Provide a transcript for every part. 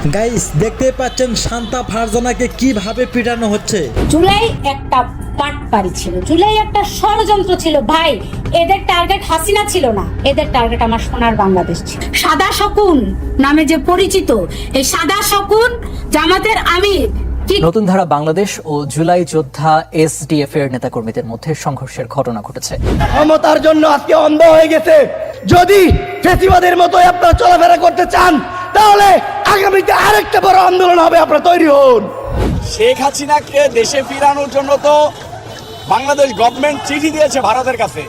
Guys দেখতে পাচ্ছেন শান্তা ফারজানাকে কিভাবে পিটানো হচ্ছে। জুলাই একটা পাটপাড়ি ছিল, জুলাই একটা ষড়যন্ত্র ছিল ভাই। এদের টার্গেট হাসিনা ছিল না, এদের টার্গেট আমার সোনার বাংলাদেশ ছিল। সাদা শকুন নামে যে পরিচিত এই সাদা শকুন জামাতের আমির নতুন ধারা বাংলাদেশ ও জুলাই যোদ্ধা এসডিএফ এর নেতাকর্মীদের মধ্যে সংঘর্ষের ঘটনা ঘটেছে। ক্ষমতার জন্য আজকে অন্ধ হয়ে গেছে। যদি ফেসিবাদের মতো আপনারা চলাফেরা করতে চান তাহলে আগামীতে আরেকটা বড় আন্দোলন হবে, আপনারা তৈরি হন। শেখ হাসিনাকে দেশে ফিরানোর জন্য তো বাংলাদেশ গভর্নমেন্ট চিঠি দিয়েছে ভারতের কাছে।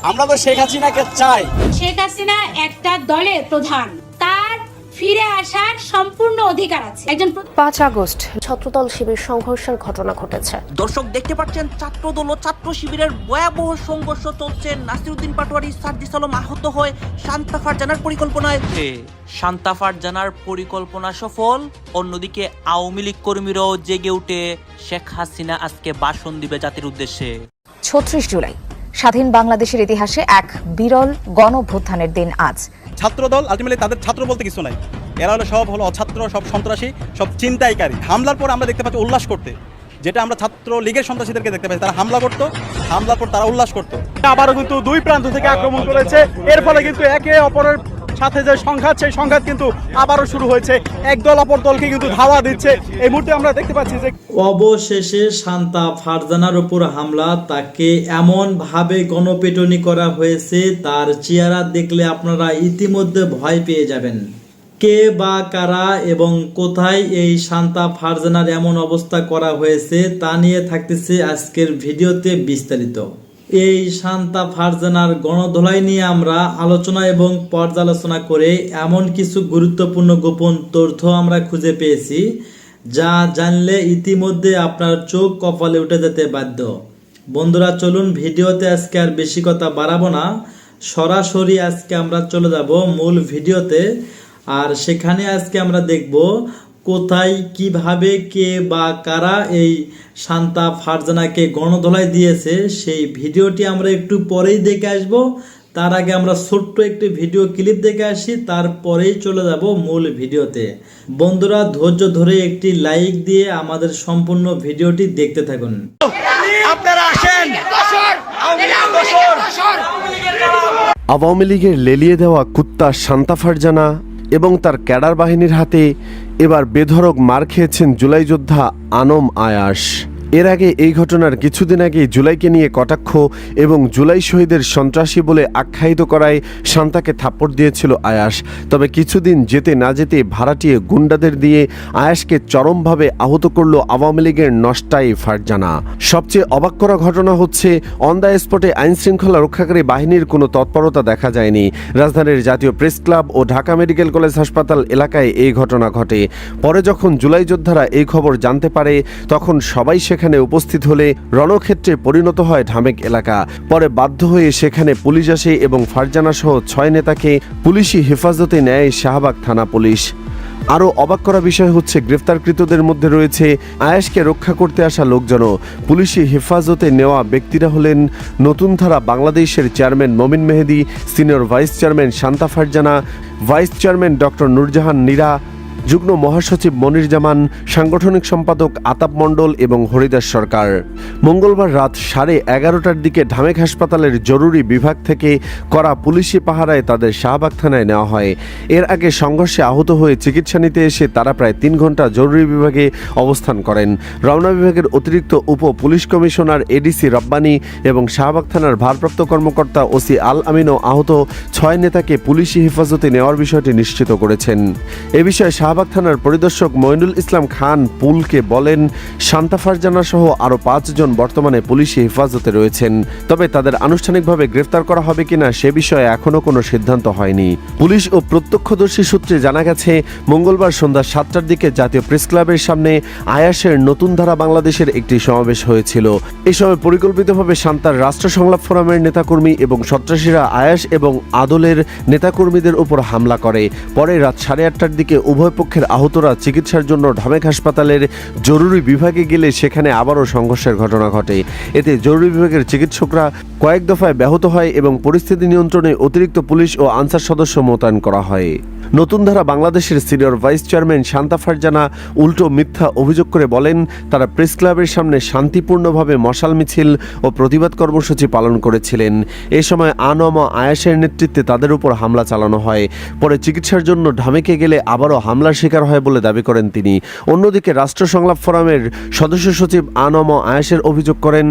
আমরা তো শেখ হাসিনাকে চাই। শেখ হাসিনা একটা দলের প্রধান, তার ফিরে আসার সম্পূর্ণ অধিকার আছে। একজন 5 আগস্ট ছাত্রদল শিবির সংঘর্ষের ঘটনা ঘটেছে। দর্শক দেখতে পাচ্ছেন ছাত্রদল ও ছাত্র শিবিরের ভয়াবহ সংঘর্ষ চলছে। নাসিরউদ্দিন পাটোয়ারি, সার্জিস আলম আহত হয় শান্তা ফারজানার পরিকল্পনায়। শান্তা ফারজানার পরিকল্পনা সফল, অন্যদিকে আওয়ামী লীগ কর্মীরাও জেগে উঠে শেখ হাসিনা আজকে ভাষণ দিবে জাতির উদ্দেশ্যে। 36 জুলাই স্বাধীন বাংলাদেশের ইতিহাসে এক বিরল গণঅভ্যুত্থানের দিন আজ। ছাত্রদল আলটিমেটলি তাদের ছাত্র বলতে কিছু নাই, এরা সব হলো অছাত্র, সব সন্ত্রাসী, সব চিন্তাইকারী। হামলার পর আমরা দেখতে পাচ্ছি উল্লাস করতে, যেটা আমরা ছাত্র লীগের সন্ত্রাসীদেরকে দেখতে পাচ্ছি। তারা হামলা করতো, হামলার পর তারা উল্লাস করতো। আবারও কিন্তু দুই প্রান্ত থেকে আক্রমণ করেছে। এর ফলে কিন্তু একে অপরের সাথে যে সংঘাত, সেই সংঘাত কিন্তু আবারও শুরু হয়েছে। একদল অপর দলকে কিন্তু ধাওয়া দিচ্ছে। এই মুহূর্তে আমরা দেখতে পাচ্ছি যে অবশেষে শান্তা ফারজানার উপর হামলা, তাকে এমন ভাবে গণপিটুনি করা হয়েছে, তার চেহারা দেখলে আপনারা ইতিমধ্যে ভয় পেয়ে যাবেন। কে বা কারা এবং কোথায় এই শান্তা ফারজানার এমন অবস্থা করা হয়েছে তা নিয়ে থাকতেছে আজকের ভিডিওতে বিস্তারিত। এই শান্তা ফারজানার গণধোলাই নিয়ে আমরা আলোচনা এবং পর্যালোচনা করে এমন কিছু গুরুত্বপূর্ণ গোপন তথ্য আমরা খুঁজে পেয়েছি, যা জানলে ইতিমধ্যে আপনার চোখ কপালে উঠে যেতে বাধ্য। বন্ধুরা চলুন ভিডিওতে আজকে আর বেশি কথা বাড়াবো না, সরাসরি আজকে আমরা চলে যাব মূল ভিডিওতে। আর সেখানে আজকে আমরা দেখব কোথায়, কিভাবে, কে বা কারা এই শান্তা ফারজানাকে গণধোলাই দিয়েছে। সেই ভিডিওটি আমরা একটু পরেই দেখে আসব। তার আগে আমরা ছোট্ট একটি ভিডিও ক্লিপ দেখে আসি, তারপরেই চলে যাব মূল ভিডিওতে। বন্ধুরা ধৈর্য ধরে একটি লাইক দিয়ে আমাদের সম্পূর্ণ ভিডিওটি দেখতে থাকুন। আপনারা আসেন। আওয়ামী লীগের লেলিয়ে দেওয়া কুত্তা শান্তা ফারজানা এবং তার ক্যাডার বাহিনীর হাতে এবার বেধড়ক মার খেয়েছেন জুলাই যোদ্ধা আনম আয়াস। এর আগে এই ঘটনার কিছুদিন আগে জুলাইকে নিয়ে কটাক্ষ এবং জুলাই শহীদের সন্ত্রাসী বলে আখ্যায়িত করায় শান্তাকে থাপ্পড় দিয়েছিল আয়াস। তবে কিছুদিন যেতে না যেতে ভাড়াটিয়ে গুন্ডাদের দিয়ে আয়াসকে চরমভাবে আহত করল আওয়ামী লীগের নষ্টাই ফারজানা। সবচেয়ে অবাক করা ঘটনা হচ্ছে অন দ্য স্পটে আইনশৃঙ্খলা রক্ষাকারী বাহিনীর কোনো তৎপরতা দেখা যায়নি। রাজধানীর জাতীয় প্রেস ক্লাব ও ঢাকা মেডিকেল কলেজ হাসপাতাল এলাকায় এই ঘটনা ঘটে। পরে যখন জুলাই যোদ্ধারা এই খবর জানতে পারে তখন সবাই সেখানে উপস্থিত হলে রণক্ষেত্রে পরিণত হয় ঢামেক এলাকা। পরে বাধ্য হয়ে সেখানে পুলিশ আসে এবং ফারজানা সহ 6 নেতাকে পুলিশি হেফাজতে নেয় শাহবাগ থানা পুলিশ। আরও অবাক করা বিষয় হচ্ছে গ্রেফতারকৃতদের মধ্যে রয়েছে আয়াসকে রক্ষা করতে আসা লোকজনও। পুলিশি হেফাজতে নেওয়া ব্যক্তিরা হলেন নতুন ধারা বাংলাদেশের chairman Momin Mehedi, senior vice chairman Shanta Farzana, vice chairman doctor Nurjahan Nira, যুগ্ম মহাসচিব মনির জামান, সাংগঠনিক সম্পাদক আতাপ মণ্ডল এবং হরিদাস সরকার। মঙ্গলবার রাত 11:30টার দিকে ঢামেক হাসপাতালের জরুরি বিভাগ থেকে করা পুলিশি পাহারায় তাদের শাহবাগ থানায় নেওয়া হয়। এর আগে সংঘর্ষে আহত হয়ে চিকিৎসা নিতে এসে তারা প্রায় 3 ঘন্টা জরুরি বিভাগে অবস্থান করেন। রমনা বিভাগের অতিরিক্ত উপ পুলিশ কমিশনার এডিসি রব্বানী এবং শাহবাগ থানার ভারপ্রাপ্ত কর্মকর্তা ওসি আল আমিনও আহত 6 নেতাকে পুলিশি হেফাজতে নেওয়ার বিষয়টি নিশ্চিত করেছেন। এ বিষয়ে শাহবাগ থানার পরিদর্শক মইনুল ইসলাম খান পুলকে বলেন, শান্তা ফারজানা সহ আরও 5 জন বর্তমানে পুলিশি হেফাজতে রয়েছেন, তবে তাদের আনুষ্ঠানিকভাবে গ্রেফতার করা হবে কিনা সে বিষয়ে এখনও কোনো সিদ্ধান্ত হয়নি। পুলিশ ও প্রত্যক্ষদর্শী সূত্রে জানা গেছে মঙ্গলবার সন্ধ্যা 7টার দিকে জাতীয় প্রেস ক্লাবের সামনে আয়াসের নতুন ধারা বাংলাদেশের একটি সমাবেশ হয়েছিল। এই সময় পরিকল্পিতভাবে শান্তার রাষ্ট্র সংলাপ ফোরামের নেতাকর্মী এবং সন্ত্রাসীরা আয়াস এবং আদলের নেতাকর্মীদের উপর হামলা করে। পরে রাত 8:30টার দিকে উভয় পক্ষের আহতরা চিকিৎসার জন্য ঢামেক হাসপাতালের জরুরি বিভাগে গেলে সেখানে আবারও সংঘর্ষের ঘটনা ঘটে। এতে জরুরি বিভাগের চিকিৎসকরা কয়েক দফায় ব্যাহত হয় এবং পরিস্থিতি নিয়ন্ত্রণে অতিরিক্ত পুলিশ ও আনসার সদস্য মোতায়েন করা হয়। নতুন ধারা বাংলাদেশের senior vice chairman Shanta Farzana উল্টো মিথ্যা অভিযোগ করে বলেন তারা প্রেস ক্লাবের সামনে শান্তিপূর্ণভাবে মশাল মিছিল ও প্রতিবাদ কর্মসূচি পালন করেছিলেন। এ সময় আনম আয়াসের নেতৃত্বে তাদের উপর হামলা চালানো হয়। পরে চিকিৎসার জন্য ঢামেকে গেলে আবারও হামলার শিকার হয় বলে দাবি করেন তিনি। অন্যদিকে রাষ্ট্র সংলাপ ফোরামের সদস্য সচিব আনম আয়াসের অভিযোগ করেন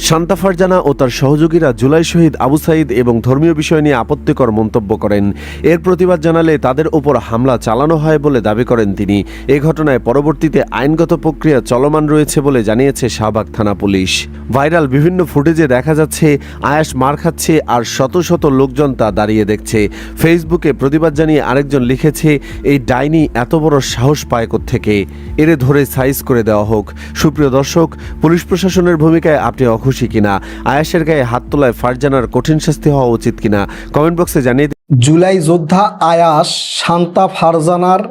শান্তা ফারজানা ও তার সহযোগীরা জুলাই শহীদ আবু সাঈদ এবং ধর্মীয় বিষয় নিয়ে আপত্তিকর মন্তব্য করেন। এর প্রতিবাদ জানালে তাদের উপর হামলা চালানো হয় বলে দাবি করেন তিনি। এ ঘটনায় পরবর্তীতে আইনগত প্রক্রিয়া চলমান রয়েছে বলে জানিয়েছে শাহবাগ থানা পুলিশ। ভাইরাল বিভিন্ন ফুটেজে দেখা যাচ্ছে আয়াস মার খাচ্ছে আর শত শত লোকজন তা দাঁড়িয়ে দেখছে। ফেসবুকে প্রতিবাদ জানিয়ে আরেকজন লিখেছে, এই ডাইনি এত বড় সাহস পায় কোত্থেকে, এরে ধরে সাইজ করে দেওয়া হোক। সুপ্রিয় দর্শক, পুলিশ প্রশাসনের ভূমিকায় আপনি অখুশি কিনা? আয়াসের গায়ে হাত তোলায় ফারজানার কঠিন শাস্তি হওয়া উচিত কিনা কমেন্ট বক্সে জানিয়ে জুলাই যোদ্ধা আয়াস শান্তা ফারজানার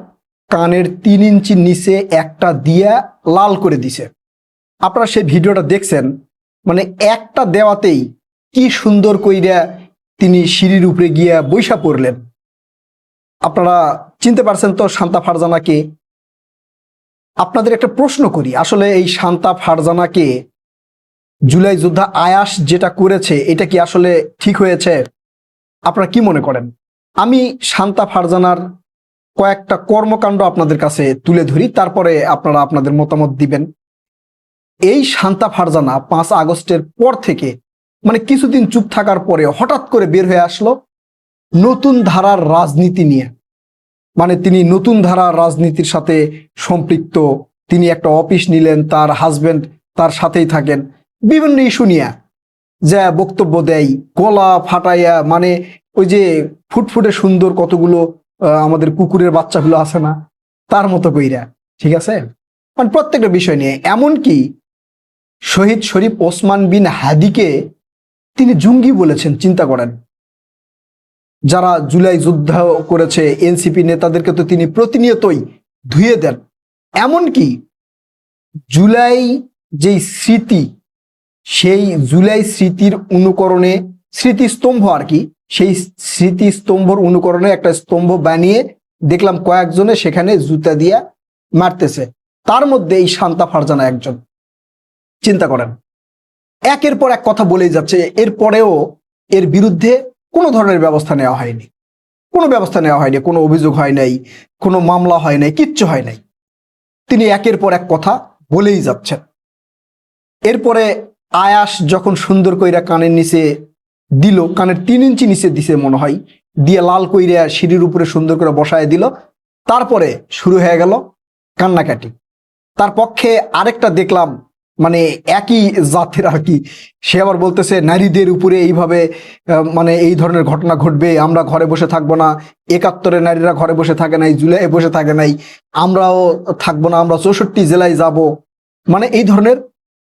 কানের 3 ইঞ্চি নিচে একটা দিয়া লাল করে দিছে। আপনারা সেই ভিডিওটা দেখছেন, মানে একটা দেওয়াতেই কি সুন্দর কইরা তিনি সিঁড়ির উপরে গিয়া বৈশা পড়লেন। আপনারা চিনতে পারছেন তো শান্তা ফারজানাকে? আপনাদের একটা প্রশ্ন করি, আসলে এই শান্তা ফারজানাকে জুলাই যোদ্ধা আয়াস যেটা করেছে এটা কি আসলে ঠিক হয়েছে? আপনারা কি মনে করেন? আমি শান্তা ফারজানার কয়েকটা কর্মকাণ্ড আপনাদের কাছে তুলে ধরি, তারপরে আপনারা আপনাদের মতামত দিবেন। এই শান্তা ফারজানা 5 আগস্টের পর থেকে, মানে কিছুদিন চুপ থাকার পরে হঠাৎ করে বের হয়ে আসলো নতুন ধারার রাজনীতি নিয়ে। মানে তিনি নতুন ধারার রাজনীতির সাথে সম্পৃক্ত, তিনি একটা অফিস নিলেন, তার হাজবেন্ড তার সাথেই থাকেন, বিভিন্ন ইস্যু নিয়ে যা বক্তব্য দেয়, গলা ফাটাইয়া, মানে ওই যে ফুটফুটে সুন্দর কতগুলো আমাদের কুকুরের বাচ্চাগুলো আছে না, তার মতো কইরা, ঠিক আছে? মানে প্রত্যেকটা বিষয় নিয়ে, এমনকি শহীদ শরীফ ওসমান বিন হাদিকে তিনি জঙ্গি বলেছেন। চিন্তা করেন, যারা জুলাই যুদ্ধ করেছে এনসিপি নেতাদেরকে তো তিনি প্রতিনিয়তই ধুয়ে দেন। এমনকি জুলাই যেই স্মৃতি, সেই জুলাই স্মৃতির অনুকরণে, স্মৃতিস্তম্ভ আর কি, সেই স্মৃতিস্তম্ভর অনুকরণে একটা স্তম্ভ বানিয়ে দেখলাম কয়েকজনে সেখানে জুতা দিয়া মারতেছে, তার মধ্যে এই শান্তা ফারজানা একজন। চিন্তা করেন, একের পর এক কথা বলেই যাচ্ছে, এরপরেও এর বিরুদ্ধে কোনো ধরনের ব্যবস্থা নেওয়া হয়নি, কোনো ব্যবস্থা নেওয়া হয়নি, কোনো অভিযোগ হয় নাই, কোনো মামলা হয় নাই, কিচ্ছু হয় নাই। তিনি একের পর এক কথা বলেই যাচ্ছেন। এরপরে আয়াস যখন সুন্দর কইরা কানের নিচে দিল, কানের 3 ইঞ্চি নিচে দিছে মনে হয়, দিয়ে লাল কইরা সিঁড়ির উপরে সুন্দর করে বসায় দিল, তারপরে শুরু হয়ে গেল কান্নাকাটি। তার পক্ষে আরেকটা দেখলাম, মানে একই জাতের আর কি, সে আবার বলতেছে নারীদের উপরে এইভাবে মানে এই ধরনের ঘটনা ঘটবে, আমরা ঘরে বসে থাকবো না, 71-এ নারীরা ঘরে বসে থাকে নাই, জুলাই বসে থাকে নাই, আমরাও থাকবো না, আমরা 64 জেলায় যাব, মানে এই ধরনের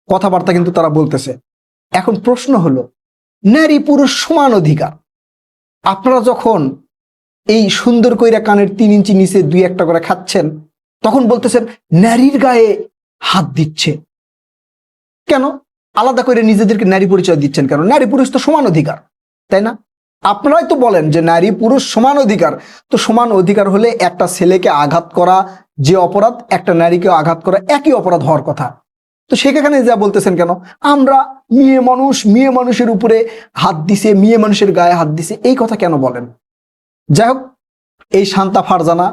কথাবার্তা কিন্তু তারা বলতেছে। এখন প্রশ্ন হলো, নারী পুরুষ সমান অধিকার, আপনারা যখন এই সুন্দর কইরা কানের 3 ইঞ্চি নিচে 2-1টা করে খাচ্ছেন, তখন বলতেছেন নারীর গায়ে হাত দিচ্ছে কেন? আলাদা করে নিজেদেরকে নারী পরিচয় দিচ্ছেন কেন? নারী পুরুষ তো সমান অধিকার, তাই না? আপনারাই তো বলেন যে নারী পুরুষ সমান অধিকার, তো সমান অধিকার হলে একটা ছেলেকে আঘাত করা যে অপরাধ, একটা নারীকে আঘাত করা একই অপরাধ হওয়ার কথা। তো সেখানে যা বলতেছেন কেন আমরা মেয়ে মানুষের উপরে হাত দিছে, মেয়ে মানুষের গায়ে হাত দিছে, এই কথা কেন বলেন? যাই হোক, এই শান্তা ফারজানা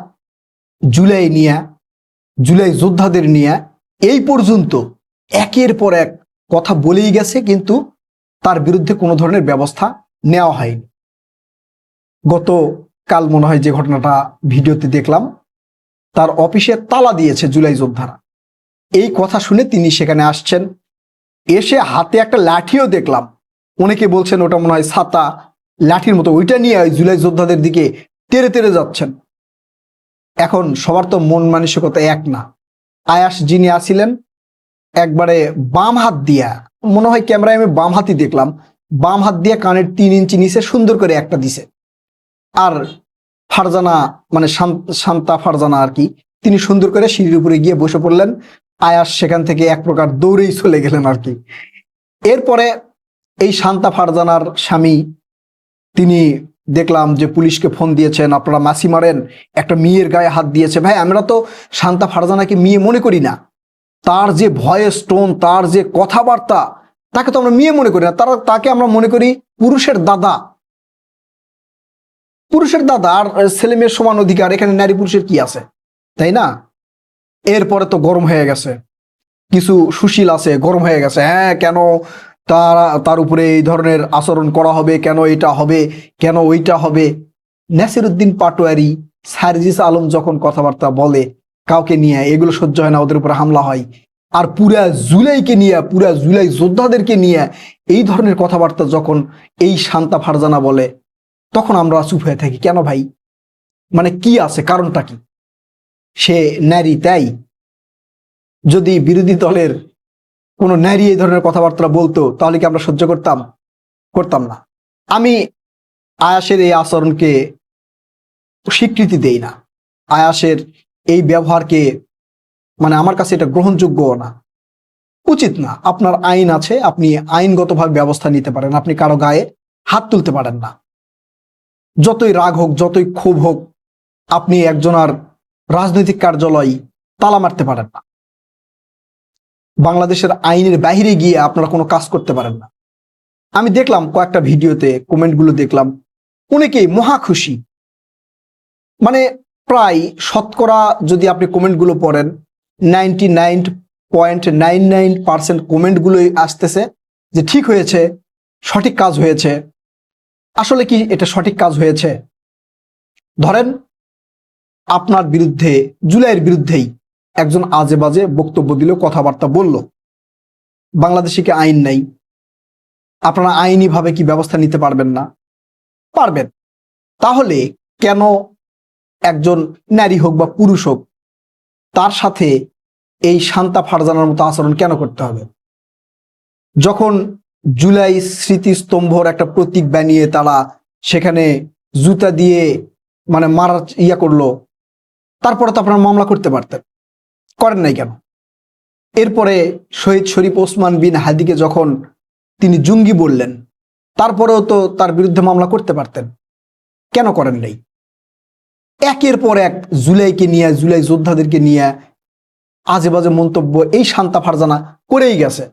জুলাই যোদ্ধাদের নিয়ে এই পর্যন্ত একের পর এক কথা বলেই গেছে, কিন্তু তার বিরুদ্ধে কোনো ধরনের ব্যবস্থা নেওয়া হয়নি। গতকাল মনে হয় যে ঘটনাটা ভিডিওতে দেখলাম, তার অফিসে তালা দিয়েছে জুলাই যোদ্ধারা। এই কথা শুনে তিনি সেখানে আসছেন, এসে হাতে একটা লাঠিও দেখলাম, অনেকে বলছেন ওটা মনে হয় ছাতা, লাঠির মতো, ওইটা নিয়ে জুলাই যোদ্ধাদের দিকে তেড়ে তেড়ে যাচ্ছেন। এখন সবার তো মন মানসিকতা এক না। আয়াস যিনি আসিলেন একবারে বাম হাত দিয়া, মনে হয় ক্যামেরায় আমি বাম হাতই দেখলাম, বাম হাত দিয়ে কানের 3 ইঞ্চি নিচে সুন্দর করে একটা দিছে। আর ফারজানা, মানে শান্তা ফারজানা আর কি, তিনি সুন্দর করে সিঁড়ির উপরে গিয়ে বসে পড়লেন। আয়াস সেখান থেকে এক প্রকার দৌড়েই চলে গেলেন আর কি। এরপরে এই শান্তা ফারজানার স্বামী তিনি দেখলাম যে পুলিশকে ফোন দিয়েছেন, আপনারা মাসি মারেন, একটা মেয়ের গায়ে হাত দিয়েছে। ভাই আমরা তো শান্তা ফারজানাকে মেয়ে মনে করি না, তার যে ভয়েস টোন, তার যে কথাবার্তা, তাকে তো আমরা মেয়ে মনে করি না, তাকে আমরা মনে করি পুরুষের দাদা। পুরুষের দাদা আর ছেলে মেয়ের সমান অধিকার, এখানে নারী পুরুষের কি আছে, তাই না? এরপরে তো গরম হয়ে গেছে, কিছু সুশীল আছে গরম হয়ে গেছে, হ্যাঁ কেন তার উপরে এই ধরনের আচরণ করা হবে, কেন এটা হবে, কেন ওইটা হবে। নাসিরউদ্দিন পাটোয়ারি, সার্জিস আলম যখন কথাবার্তা বলে কাউকে নিয়ে, এগুলো সহ্য হয় না, ওদের উপরে হামলা হয়। আর পুরা জুলাইকে নিয়ে, পুরা জুলাই যোদ্ধাদেরকে নিয়ে এই ধরনের কথাবার্তা যখন এই শান্তা ফারজানা বলে, তখন আমরা চুপ হয়ে থাকি। কেন ভাই? মানে কি আছে, কারণটা কি? সে নারী তাই? যদি বিরোধী দলের কোনো নারী এই ধরনের কথাবার্তা বলতো তাহলে কি আমরা সহ্য করতাম না। আমি আয়াসের এই আচরণকে স্বীকৃতি দেই না, আয়াসের এই ব্যবহারকে, মানে আমার কাছে এটা গ্রহণযোগ্য না, উচিত না। আপনার আইন আছে, আপনি আইনগতভাবে ব্যবস্থা নিতে পারেন, আপনি কারো গায়ে হাত তুলতে পারেন না। যতই রাগ হোক, যতই ক্ষোভ হোক, আপনি একজনের রাজনৈতিক কার্যালয় তালা মারতে পারেন না। বাংলাদেশের আইনের বাইরে গিয়ে আপনারা কোনো কাজ করতে পারেন না। আমি দেখলাম কয়েকটা ভিডিওতে কমেন্টগুলো দেখলাম, অনেকেই মহা খুশি, মানে প্রায় শতকরা যদি আপনি কমেন্টগুলো পড়েন 99.99% কমেন্টগুলোই আসতেছে যে ঠিক হয়েছে, সঠিক কাজ হয়েছে। আসলে কি এটা সঠিক কাজ হয়েছে? ধরেন আপনার বিরুদ্ধে, জুলাইয়ের বিরুদ্ধেই একজন আজে বাজে বক্তব্য দিল, কথাবার্তা বলল, বাংলাদেশে কি আইন নাই? আপনারা আইনিভাবে কি ব্যবস্থা নিতে পারবেন না? পারবেন। তাহলে কেন একজন নারী হোক বা পুরুষ হোক, তার সাথে এই শান্তা ফারজানার মতো আচরণ কেন করতে হবে? যখন জুলাই স্মৃতিস্তম্ভর একটা প্রতীক বানিয়ে তারা সেখানে জুতা দিয়ে মানে মারার করলো, তারপরে তো আপনারা মামলা করতে পারতেন, করেন নাই কেন? এরপরে শহীদ শরীফ ওসমান বিন হাদিকে যখন তিনি জঙ্গি বললেন, তারপরেও তো তার বিরুদ্ধে মামলা করতে পারতেন, কেন করেন নাই? একের পর এক জুলাইকে নিয়ে, জুলাই যোদ্ধাদেরকে নিয়ে আজে বাজে মন্তব্য এই শান্তা ফারজানা করেই গেছে।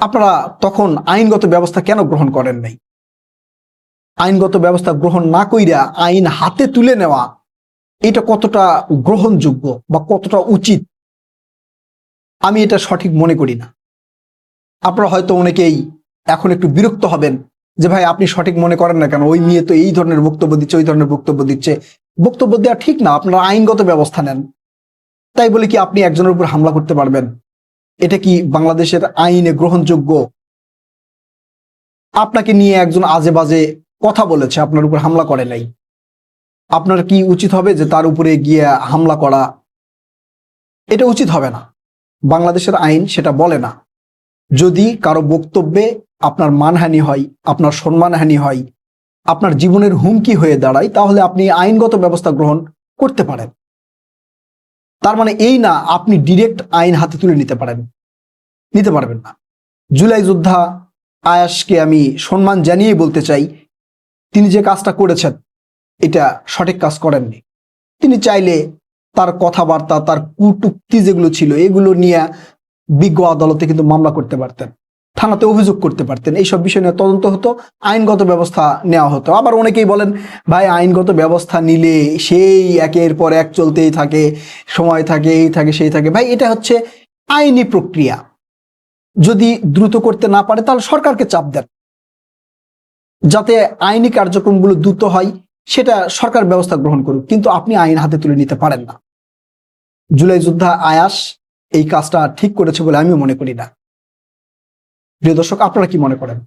আপনারা তখন আইনগত ব্যবস্থা কেন গ্রহণ করেন নাই? আইনগত ব্যবস্থা গ্রহণ না কইরা আইন হাতে তুলে নেওয়া, এটা কতটা গ্রহণযোগ্য বা কতটা উচিত, আমি এটা সঠিক মনে করি না। আপনারা হয়তো অনেকেই এখন একটু বিরক্ত হবেন যে ভাই আপনি সঠিক মনে করেন না কেন, ওই মেয়ে তো এই ধরনের বক্তব্য দিচ্ছে, ওই ধরনের বক্তব্য দিচ্ছে। বক্তব্য দেওয়া ঠিক না, আপনারা আইনগত ব্যবস্থা নেন। তাই বলে কি আপনি একজনের উপর হামলা করতে পারবেন? এটা কি বাংলাদেশের আইনে গ্রহণযোগ্য? আপনাকে নিয়ে একজন আজে বাজে কথা বলেছে, আপনার উপর হামলা করে নাই, আপনার কি উচিত হবে যে তার উপরে গিয়ে হামলা করা? এটা উচিত হবে না। বাংলাদেশের আইন সেটা বলে না। যদি কারো বক্তব্যে আপনার মানহানি হয়, আপনার সম্মানহানি হয়, আপনার জীবনের হুমকি হয়ে দাঁড়ায়, তাহলে আপনি আইনগত ব্যবস্থা গ্রহণ করতে পারেন। তার মানে এই না আপনি ডিরেক্ট আইন হাতে তুলে নিতে পারবেন না। জুলাই যোদ্ধা আয়াসকে আমি সম্মান জানিয়ে বলতে চাই, তিনি যে কাজটা করেছেন এটা সঠিক কাজ করেননি। তিনি চাইলে তার কথাবার্তা, তার কটূক্তি যেগুলো ছিল, এগুলো নিয়ে বিজ্ঞ আদালতে কিন্তু মামলা করতে পারতেন, থানাতে অভিযোগ করতে পারতেন, এইসব বিষয় নিয়ে তদন্ত হতো, আইনগত ব্যবস্থা নেওয়া হতো। আবার অনেকেই বলেন ভাই আইনগত ব্যবস্থা নিলে সেই একের পর এক চলতেই থাকে, সময় থাকে, এই থাকে সেই থাকে। ভাই এটা হচ্ছে আইনি প্রক্রিয়া, যদি দ্রুত করতে না পারে তাহলে সরকারকে চাপ দেন যাতে আইনি কার্যক্রমগুলো দ্রুত হয়, সেটা সরকার ব্যবস্থা গ্রহণ করুক, কিন্তু আপনি আইন হাতে তুলে নিতে পারেন না। জুলাই যোদ্ধা আয়াস এই কাজটা ঠিক করেছে বলে আমিও মনে করি না। প্রিয় দর্শক, আপনারা কি মনে করেন?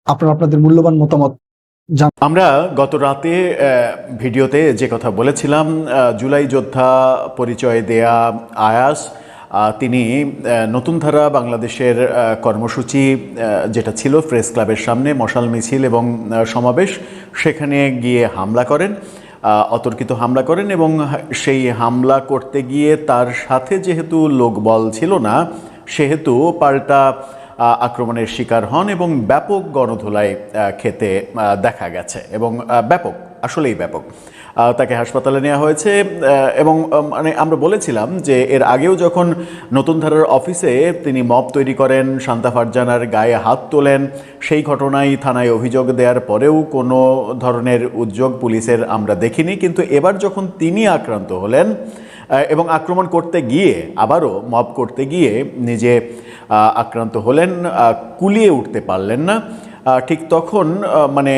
আপনারা আপনাদের মূল্যবান মতামত আমরা গত রাতে ভিডিওতে যে কথা বলেছিলাম, জুলাই যোদ্ধা পরিচয় দেয়া আয়াস তিনি নতুন ধারা বাংলাদেশের কর্মসূচি যেটা ছিল প্রেস ক্লাবের সামনে মশাল মিছিল এবং সমাবেশ, সেখানে গিয়ে হামলা করেন, অতর্কিত হামলা করেন এবং সেই হামলা করতে গিয়ে তার সাথে যেহেতু লোকবল ছিল না, সেহেতু পাল্টা আক্রমণের শিকার হন এবং ব্যাপক গণধোলায় খেতে দেখা গেছে এবং ব্যাপক, আসলেই ব্যাপক। তাকে হাসপাতালে নেওয়া হয়েছে এবং মানে আমরা বলেছিলাম যে এর আগেও যখন নতুন ধারার অফিসে তিনি মব তৈরি করেন, শান্তা ফারজানার গায়ে হাত তোলেন, সেই ঘটনায় থানায় অভিযোগ দেওয়ার পরেও কোনো ধরনের উদ্যোগ পুলিশের আমরা দেখিনি। কিন্তু এবার যখন তিনি আক্রান্ত হলেন এবং আক্রমণ করতে গিয়ে, আবারও মব করতে গিয়ে নিজে আক্রান্ত হলেন, কুলিয়ে উঠতে পারলেন না, ঠিক তখন মানে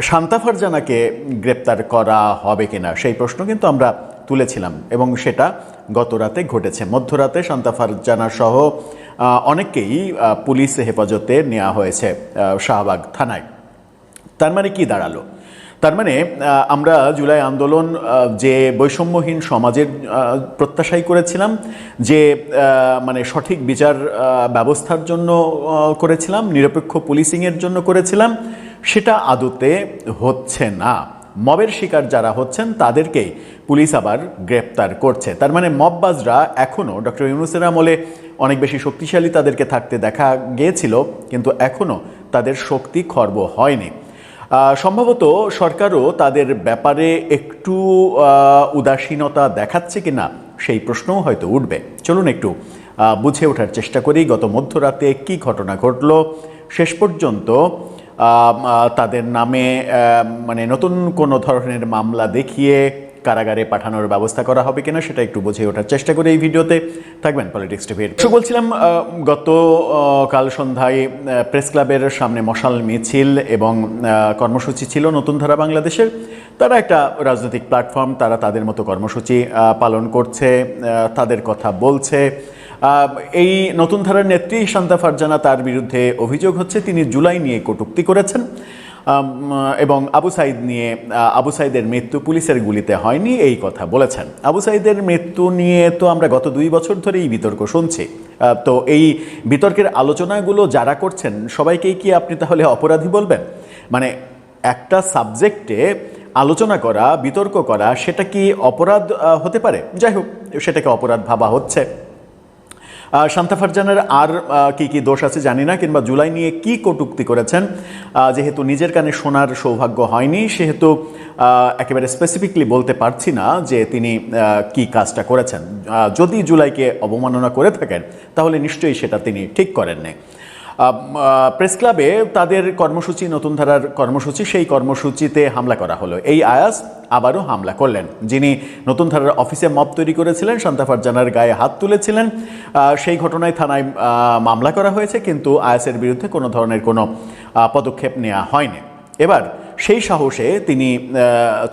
শান্তা ফারজানাকে গ্রেপ্তার করা হবে কিনা সেই প্রশ্ন কিন্তু আমরা তুলেছিলাম এবং সেটা গত রাতে ঘটেছে। মধ্যরাতে শান্তা ফারজানা সহ অনেককেই পুলিশ হেফাজতে নেওয়া হয়েছে শাহবাগ থানায়। তার মানে কি দাঁড়ালো? তার মানে আমরা জুলাই আন্দোলন যে বৈষম্যহীন সমাজের প্রত্যাশাই করেছিলাম, যে মানে সঠিক বিচার ব্যবস্থার জন্য করেছিলাম, নিরপেক্ষ পুলিশিংয়ের জন্য করেছিলাম, সেটা আদতে হচ্ছে না। মবের শিকার যারা হচ্ছেন তাদেরকেই পুলিশ আবার গ্রেপ্তার করছে। তার মানে মববাজরা এখনও, ডক্টর ইউনূসের আমলে অনেক বেশি শক্তিশালী তাদেরকে থাকতে দেখা গিয়েছিল, কিন্তু এখনও তাদের শক্তি খর্ব হয়নি। সম্ভবত সরকারও তাদের ব্যাপারে একটু উদাসীনতা দেখাচ্ছে কিনা সেই প্রশ্নও হয়তো উঠবে। চলুন একটু বুঝে ওঠার চেষ্টা করি গত মধ্যরাতে কি ঘটনা ঘটলো। শেষ পর্যন্ত তাদের নামে মানে নতুন কোনো ধরনের মামলা দেখিয়ে কারাগারে পাঠানোর ব্যবস্থা করা হবে কিনা সেটা একটু বুঝে ওঠার চেষ্টা করে এই ভিডিওতে থাকবেন পলিটিক্স টিভির। বলছিলাম গত কাল সন্ধ্যায় প্রেস ক্লাবের সামনে মশাল মিছিল এবং কর্মসূচি ছিল নতুন ধারা বাংলাদেশের। তারা একটা রাজনৈতিক প্ল্যাটফর্ম, তারা তাদের মতো কর্মসূচি পালন করছে, তাদের কথা বলছে। এই নতুন ধারার নেত্রী শান্তা ফারজানা, তার বিরুদ্ধে অভিযোগ হচ্ছে তিনি জুলাই নিয়ে কটূক্তি করেছেন এবং আবু সাইদ নিয়ে, আবু সাইদের মৃত্যু পুলিশের গুলিতে হয়নি এই কথা বলেছেন। আবু সাইদের মৃত্যু নিয়ে তো আমরা গত 2 বছর ধরে এই বিতর্ক শুনছি। তো এই বিতর্কের আলোচনাগুলো যারা করছেন সবাইকেই কি আপনি তাহলে অপরাধী বলবেন? মানে একটা সাবজেক্টে আলোচনা করা, বিতর্ক করা, সেটা কি অপরাধ হতে পারে? যাই হোক, সেটাকে অপরাধ ভাবা হচ্ছে। শান্তা ফারজানার আর কি কি দোষ আছে জানি না, কিংবা জুলাই নিয়ে কি কটূক্তি করেছেন, যেহেতু নিজের কানে শোনার সৌভাগ্য হয়নি সেহেতু একেবারে স্পেসিফিকলি বলতে পারছি না যে তিনি কি কাজটা করেছেন। যদি জুলাইকে অবমাননা করে থাকেন তাহলে নিশ্চয়ই সেটা তিনি ঠিক করেননি। প্রেস ক্লাবে তাদের কর্মসূচি, নতুন ধারার কর্মসূচি, সেই কর্মসূচিতে হামলা করা হলো। এই আয়াস আবারও হামলা করলেন। যিনি নতুন ধারার অফিসে মব তৈরি করেছিলেন, শান্তা ফারজানার গায়ে হাত তুলেছিলেন, সেই ঘটনায় থানায় মামলা করা হয়েছে, কিন্তু আয়াসের বিরুদ্ধে কোনো ধরনের কোনো পদক্ষেপ নেওয়া হয়নি। এবার সেই সাহসে তিনি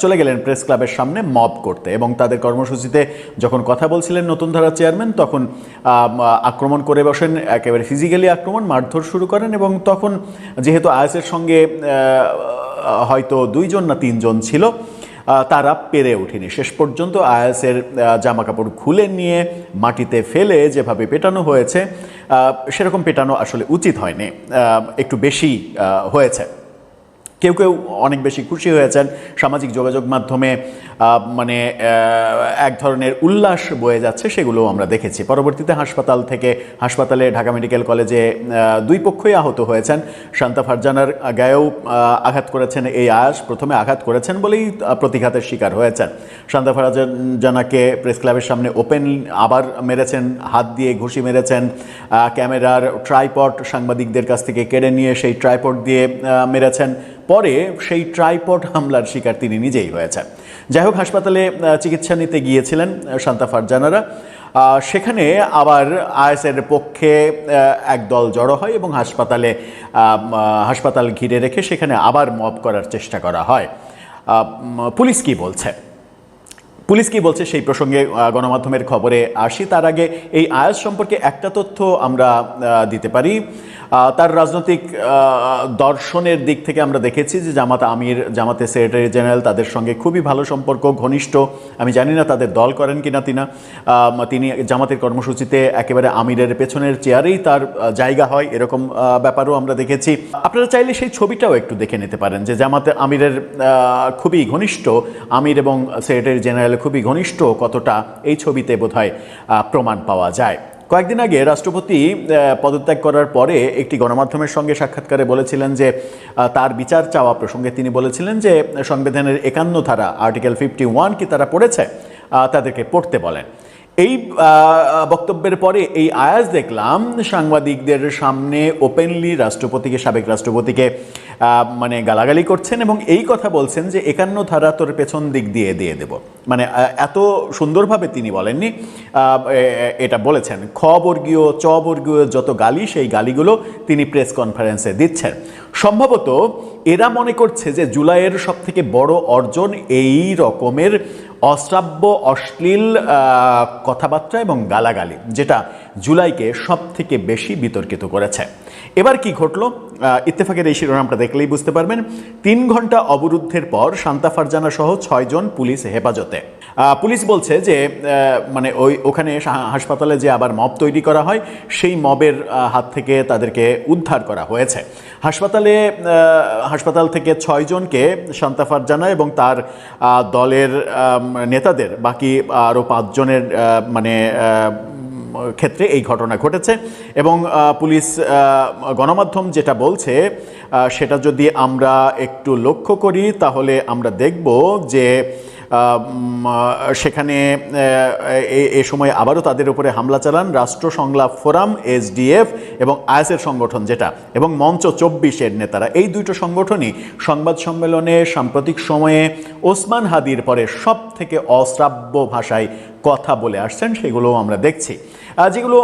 চলে গেলেন প্রেস ক্লাবের সামনে মব করতে এবং তাদের কর্মসূচিতে যখন কথা বলছিলেন নতুন ধারার চেয়ারম্যান, তখন আক্রমণ করে বসেন, একেবারে ফিজিক্যালি আক্রমণ, মারধর শুরু করেন এবং তখন যেহেতু আয়াসের সঙ্গে হয়তো 2 জন না 3 জন ছিল, তারা পেরে ওঠেনি। শেষ পর্যন্ত আয়াসের জামা কাপড় খুলে নিয়ে মাটিতে ফেলে যেভাবে পেটানো হয়েছে, সেরকম পেটানো আসলে উচিত হয়নি, একটু বেশি হয়েছে। কেউ কেউ অনেক বেশি খুশি হয়েছেন। সামাজিক যোগাযোগ মাধ্যমে মানে এক ধরনের উল্লাস বয়ে যাচ্ছে, সেগুলো আমরা দেখেছি। পরবর্তীতে হাসপাতালে ঢাকা মেডিকেল কলেজে 2 পক্ষই আহত হয়েছেন। শান্তা ফারজানার গায়েও আঘাত করেছেন এই আয়াস। প্রথমে আঘাত করেছেন বলেই প্রতিঘাতের শিকার হয়েছেন। শান্তা ফারজানাকে প্রেস ক্লাবের সামনে ওপেন আবার মেরেছেন, হাত দিয়ে ঘুষি মেরেছেন। ক্যামেরার ট্রাইপড সাংবাদিকদের কাছ থেকে কেড়ে নিয়ে সেই ট্রাইপড দিয়ে মেরেছেন। পরে সেই ট্রাইপড হামলার শিকার তিনি নিজেই হয়েছেন। যাই হোক, হাসপাতালে চিকিৎসা নিতে গিয়েছিলেন শান্তা ফারজানারা। সেখানে আবার আইএসের পক্ষে একদল জড়ো হয় এবং হাসপাতাল ঘিরে রেখে সেখানে আবার মব করার চেষ্টা করা হয়। পুলিশ কি বলছে সেই প্রসঙ্গে গণমাধ্যমের খবরে আসি। তার আগে এই আয়াস সম্পর্কে একটা তথ্য আমরা দিতে পারি। তার রাজনৈতিক দর্শনের দিক থেকে আমরা দেখেছি যে জামাতের সেক্রেটারি জেনারেল, তাদের সঙ্গে খুবই ভালো সম্পর্ক, ঘনিষ্ঠ। আমি জানি না তাদের দল করেন কিনা তিনি জামাতের কর্মসূচিতে একেবারে আমিরের পেছনের চেয়ারেই তার জায়গা হয়, এরকম ব্যাপারও আমরা দেখেছি। আপনারা চাইলে সেই ছবিটাও একটু দেখে নিতে পারেন যে আমিরের খুবই ঘনিষ্ঠ, আমির এবং সেক্রেটারি জেনারেল খুবই ঘনিষ্ঠ কতটা, এই ছবিতে বোধহয় প্রমাণ পাওয়া যায়। কয়েকদিন আগে রাষ্ট্রপতি পদত্যাগ করার পরে একটি গণমাধ্যমের সঙ্গে সাক্ষাৎকারে বলেছিলেন যে তার বিচার চাওয়া প্রসঙ্গে তিনি বলেছিলেন যে সংবিধানের 51 ধারা আর্টিকেল 51 কি তারা পড়েছে, তাদেরকে পড়তে বলেন। এই বক্তব্যের পরে এই আয়াজ দেখলাম সাংবাদিকদের সামনে ওপেনলি রাষ্ট্রপতিকে, সাবেক রাষ্ট্রপতিকে মানে গালাগালি করছেন এবং এই কথা বলছেন যে 51 ধারা তোর পেছন দিক দিয়ে দেব। মানে এত সুন্দরভাবে তিনি বলেননি, এটা বলেছেন। খ বর্গীয় চ বর্গীয় যত গালি, সেই গালিগুলো তিনি প্রেস কনফারেন্সে দিচ্ছেন। সম্ভবত এরা মনে করছে যে জুলাইয়ের সব থেকে বড় অর্জন এই রকমের অশ্রাব্য অশ্লীল কথাবার্তা এবং গালাগালি, যেটা জুলাইকে সব থেকে বেশি বিতর্কিত করেছে। এবার কি ঘটল, ইত্তেফাকের এই শিরোনামটা দেখলেই বুঝতে পারবেন। 3 ঘন্টা অবরুদ্ধের পর শান্তা ফারজানা সহ 6 জন পুলিশ হেফাজতে। পুলিশ বলছে যে মানে ওখানে হাসপাতালে যে আবার মব তৈরি করা হয়, সেই মবের হাত থেকে তাদেরকে উদ্ধার করা হয়েছে। হাসপাতাল থেকে 6 জনকে শান্তা ফারজানা এবং তার দলের নেতাদের বাকি আরও 5 জনের মানে ক্ষেত্রে এই ঘটনা ঘটেছে। এবং পুলিশ গণমাধ্যম যেটা বলছে সেটা যদি আমরা একটু লক্ষ্য করি তাহলে আমরা দেখব যে সেখানে এ সময় আবারও তাদের উপরে হামলা চালান রাষ্ট্র সংলাপ ফোরাম, SDF এবং আয়াসের সংগঠন যেটা, এবং মঞ্চ 24-এর নেতারা। এই দুটো সংগঠনই সংবাদ সম্মেলনে সাম্প্রতিক সময়ে ওসমান হাদির পরে সব থেকে অশ্রাব্য ভাষায় কথা বলে আসছেন, সেগুলোও আমরা দেখছি। যেগুলো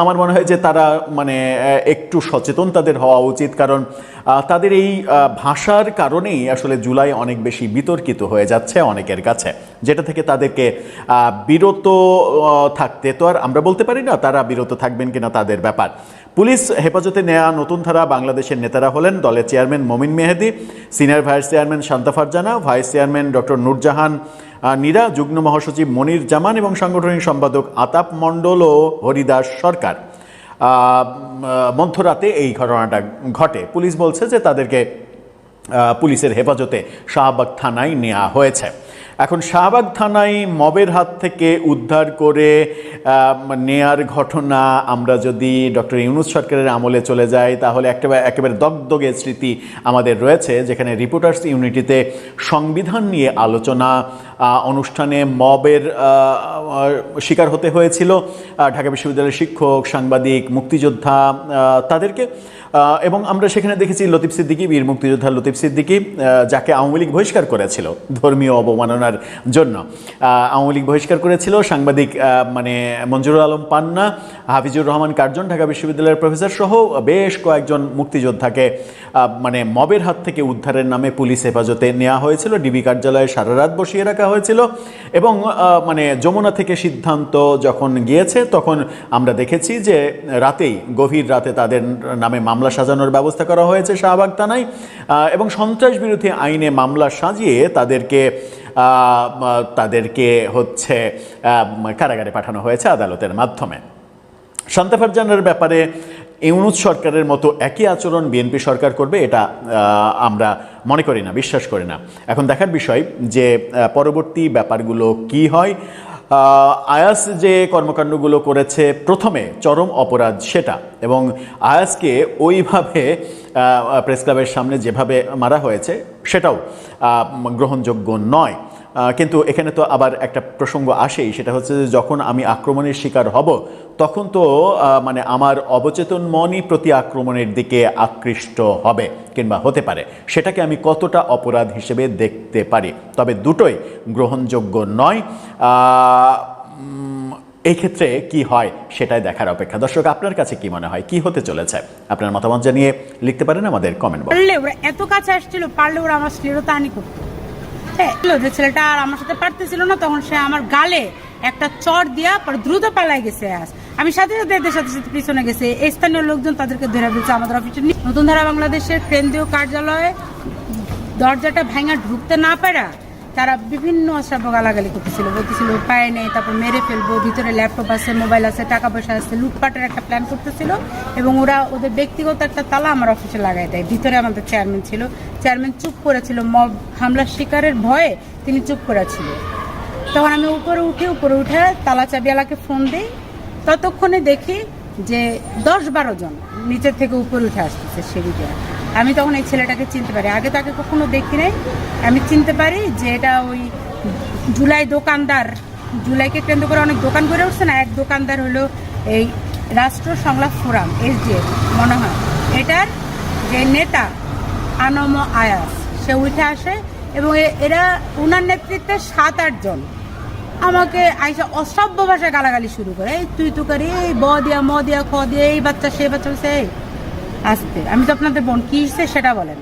আমার মনে হয় যে তারা মানে একটু সচেতন তাদের হওয়া উচিত, কারণ তাদের এই ভাষার কারণেই আসলে জুলাই অনেক বেশি বিতর্কিত হয়ে যাচ্ছে অনেকের কাছে, যেটা থেকে তাদেরকে বিরত থাকতে তো আর আমরা বলতে পারি না, তারা বিরত থাকবেন কিনা তাদের ব্যাপার। পুলিশ হেফাজতে নেওয়া নতুন ধারা বাংলাদেশের নেতারা হলেন দলের chairman Momin Mehedi, senior vice chairman Shanta Farzana, vice chairman doctor Nurjahan Nira, যুগ্ম মহাসচিব মনির জামান এবং সাংগঠনিক সম্পাদক আতাপ মণ্ডল ও হরিদাস সরকার। মধ্যরাতে এই ঘটনাটা ঘটে। পুলিশ বলছে যে তাদেরকে পুলিশের হেফাজতে শাহবাগ থানায় নেওয়া হয়েছে। এখন শাহবাগ থানায় মবের হাত থেকে উদ্ধার করে নেয়ার ঘটনা আমরা যদি ডক্টর ইউনূস সরকারের আমলে চলে যাই তাহলে একেবারে দগদগে স্মৃতি আমাদের রয়েছে, যেখানে রিপোর্টার্স ইউনিটিতে সংবিধান নিয়ে আলোচনা অনুষ্ঠানে মবের শিকার হতে হয়েছিল ঢাকা বিশ্ববিদ্যালয়ের শিক্ষক, সাংবাদিক, মুক্তিযোদ্ধা তাদেরকে। এবং আমরা সেখানে দেখেছি লতিফ সিদ্দিকী, বীর মুক্তিযোদ্ধা লতিফ সিদ্দিকী, যাকে আওয়ামী লীগ বহিষ্কার করেছিল ধর্মীয় অবমাননার জন্য। আওয়ামী লীগ বহিষ্কার করেছিল। সাংবাদিক মানে মঞ্জুরুল আলম পান্না, হাফিজুর রহমান কার্জন ঢাকা বিশ্ববিদ্যালয়ের প্রফেসর সহ বেশ কয়েকজন মুক্তিযোদ্ধাকে মানে মবের হাত থেকে উদ্ধারের নামে পুলিশ হেফাজতে নেওয়া হয়েছিল। ডিবি কার্যালয়ে সারা রাত বসিয়ে রাখা হয়েছিল এবং মানে যমুনা থেকে সিদ্ধান্ত যখন গিয়েছে তখন আমরা দেখেছি যে রাতেই, গভীর রাতে তাদের নামে মামলা সাজানোর ব্যবস্থা করা হয়েছে শাহবাগ থানায় এবং সন্ত্রাস বিরোধী আইনে মামলা সাজিয়ে তাদেরকে হচ্ছে কারাগারে পাঠানো হয়েছে আদালতের মাধ্যমে। শান্তা ফারজানার ব্যাপারে ইউনূস সরকারের মতো একই আচরণ বিএনপি সরকার করবে এটা আমরা মনে করি না, বিশ্বাস করি না। এখন দেখার বিষয় যে পরবর্তী ব্যাপারগুলো কি হয়। আয়াস যে কর্মকাণ্ডগুলো করেছে প্রথমে চরম অপরাধ সেটা, এবং আয়াসকে ওইভাবে প্রেস ক্লাবের সামনে যেভাবে মারা হয়েছে সেটাও গ্রহণযোগ্য নয়। কিন্তু এখানে তো আবার একটা প্রসঙ্গ আসেই, সেটা হচ্ছে যে যখন আমি আক্রমণের শিকার হব তখন তো মানে আমার অবচেতন মনই প্রতি আক্রমণের দিকে আকৃষ্ট হবে কিংবা হতে পারে, সেটাকে আমি কতটা অপরাধ হিসেবে দেখতে পারি। তবে দুটোই গ্রহণযোগ্য নয়। এই ক্ষেত্রে কি হয় সেটাই দেখার অপেক্ষা। দর্শক, আপনার কাছে কি মনে হয়, কি হতে চলেছে? আপনার মতামত জানিয়ে লিখতে পারেন আমাদের কমেন্ট বক্সে। পারলে ওরা এত কাছে আসছিল, পারলে ওরা আমার শ্লীলতাহানি করতো। যে ছেলেটা আর আমার সাথে পারতেছিল না, তখন সে আমার গালে একটা চড় দিয়া পরে দ্রুত পালাই গেছে। আমি সাথে সাথে এদের সাথে সাথে পিছনে গেছে। এই স্থানীয় লোকজন তাদেরকে ধরে ফেলছে আমাদের অফিসে। নতুন ধারা বাংলাদেশের কেন্দ্রীয় কার্যালয়ে দরজাটা ভাঙা ঢুকতে না পারা তারা বিভিন্ন অশ্রাব্য গালাগালি করতেছিল, বলতেছিল পায়ে নেই, তারপর মেরে ফেলবো, ভিতরে ল্যাপটপ আছে, মোবাইল আছে, টাকা পয়সা আছে, লুটপাটের একটা প্ল্যান করতেছিল। এবং ওরা ওদের ব্যক্তিগত একটা তালা আমার অফিসে লাগাই দেয়। ভিতরে আমাদের চেয়ারম্যান ছিল, চেয়ারম্যান চুপ করেছিল, মব হামলার শিকারের ভয়ে তিনি চুপ করেছিল। তখন আমি উপরে উঠে তালা চাবিওয়ালাকে ফোন দিই, ততক্ষণে দেখি যে 10-12 জন নিচের থেকে উপরে উঠে আসতেছে সিঁড়ি দিয়ে। আমি তখন এই ছেলেটাকে চিনতে পারি, আগে তাকে কখনো দেখি নাই। আমি চিনতে পারি যে এটা ওই জুলাই দোকানদার, জুলাইকে কেন্দ্র করে অনেক দোকান করে উঠছে না, এক দোকানদার হলো এই রাষ্ট্র সংলাপ ফোরাম SDF মনে হয়, এটার যে নেতা আনম আয়াস, সে উঠে আসে এবং এরা ওনার নেতৃত্বে 7-8 জন আমাকে আইসা অসভ্য ভাষায় গালাগালি শুরু করে, এই তুই তো করি, এই ব দিয়া ম দিয়া খ দিয়ে, এই বাচ্চা সে বাচ্চা সেই আসতে। আমি তো আপনাদের বোন কি হিসেবে সেটা বলেন,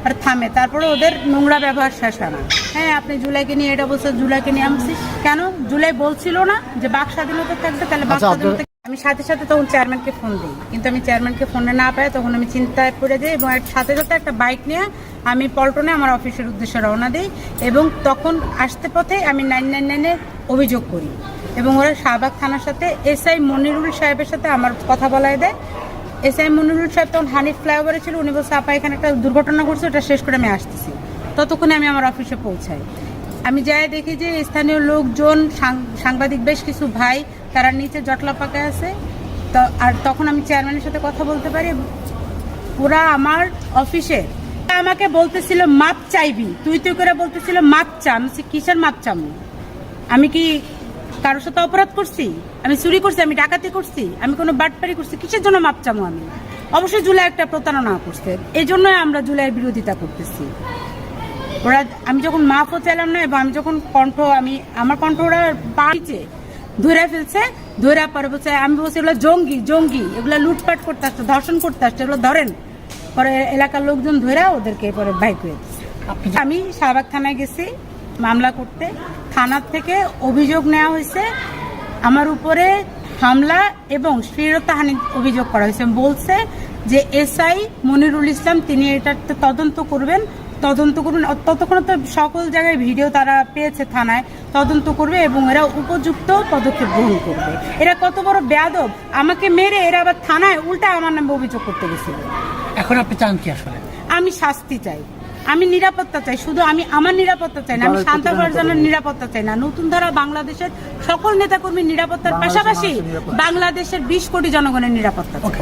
আর থামে। তারপরে ওদের নোংরা ব্যবহার শেষ হয় না। হ্যাঁ, আপনি জুলাইকে নিয়ে এটা বলছেন, জুলাইকে নিয়ে আমি কেন, জুলাই বলছিল না যে বাক স্বাধীনতা থাকবে, তাহলে বাক স্বাধীনতা। আমি সাথে সাথে তখন চেয়ারম্যানকে ফোন দিই, কিন্তু আমি চেয়ারম্যানকে ফোনে না পাই, তখন আমি চিন্তায় পড়ে যাই এবং সাথে সাথে একটা বাইক নিয়ে আমি পল্টনে আমার অফিসের উদ্দেশ্যে রওনা দিই এবং তখন আসতে পথে আমি 999-এ অভিযোগ করি এবং ওরা শাহবাগ থানার সাথে SI মনিরুল সাহেবের সাথে আমার কথা বলাই দেয়। SI মনিরুল সাহেব তখন হানিফ ফ্লাইওভারে ছিল, উনি বলছে আপা এখানে একটা দুর্ঘটনা ঘটছে, ওটা শেষ করে আমি আসতেছি। ততক্ষণে আমি আমার অফিসে পৌঁছাই। আমি যাই দেখি যে স্থানীয় লোকজন, সাংবাদিক বেশ কিছু ভাই, তারা নিচে জটলা পাকায় আছে। আর তখন আমি চেয়ারম্যানের সাথে কথা বলতে পারি। ওরা আমার অফিসে আমাকে বলতেছিল মাপ চাইবি, তুই করে বলতেছিল মাপ চা। আমি কিসের মাপ চামু? আমি কি কারোর সাথে অপরাধ করছি? আমি চুরি করছি? আমি ডাকাতি করছি? আমি কোনো বাটপারি করছি? কিসের জন্য মাপ চামু? আমি অবশ্যই জুলাই একটা প্রতারণা করছে, এই জন্যই আমরা জুলাইয়ের বিরোধিতা করতেছি। ওরা, আমি যখন মাপও চাইলাম না এবং আমি যখন আমার কণ্ঠ ওরা পাইছে, ধরে ফেলছে, ধরে পরে বলছে, আমি বলছি এগুলো জঙ্গি, এগুলো লুটপাট করতে আসছে, ধর্ষণ করতে আসছে, এগুলো ধরেন। পরে এলাকার লোকজন ধরে ওদেরকে পরে বাইক হয়ে দিচ্ছে। আমি শাহবাগ থানায় গেছি মামলা করতে, থানার থেকে অভিযোগ নেওয়া হয়েছে আমার উপরে হামলা এবং শ্লীলতাহানির অভিযোগ করা হয়েছে। বলছে যে SI মনিরুল ইসলাম তিনি এটার তদন্ত করবেন। ততক্ষণ তো সকল জায়গায় ভিডিও তারা পেয়েছে, থানায় তদন্ত করবে এবং এরা উপযুক্ত পদক্ষেপ গ্রহণ করবে। এরা কত বড় বেয়াদব, আমাকে মেরে এরা আবার থানায় উল্টা আমার নামে অভিযোগ করতে গেছিল। এখন আপনি চান কি আসলে? আমি শাস্তি চাই, আমি নিরাপত্তা চাই, শুধু আমি আমার নিরাপত্তা চাই না, আমি শান্তা ফারজানার নিরাপত্তা চাই না, নতুন ধারা বাংলাদেশের সকল নেতাকর্মীর নিরাপত্তার পাশাপাশি বাংলাদেশের 20 কোটি জনগণের নিরাপত্তা চাই।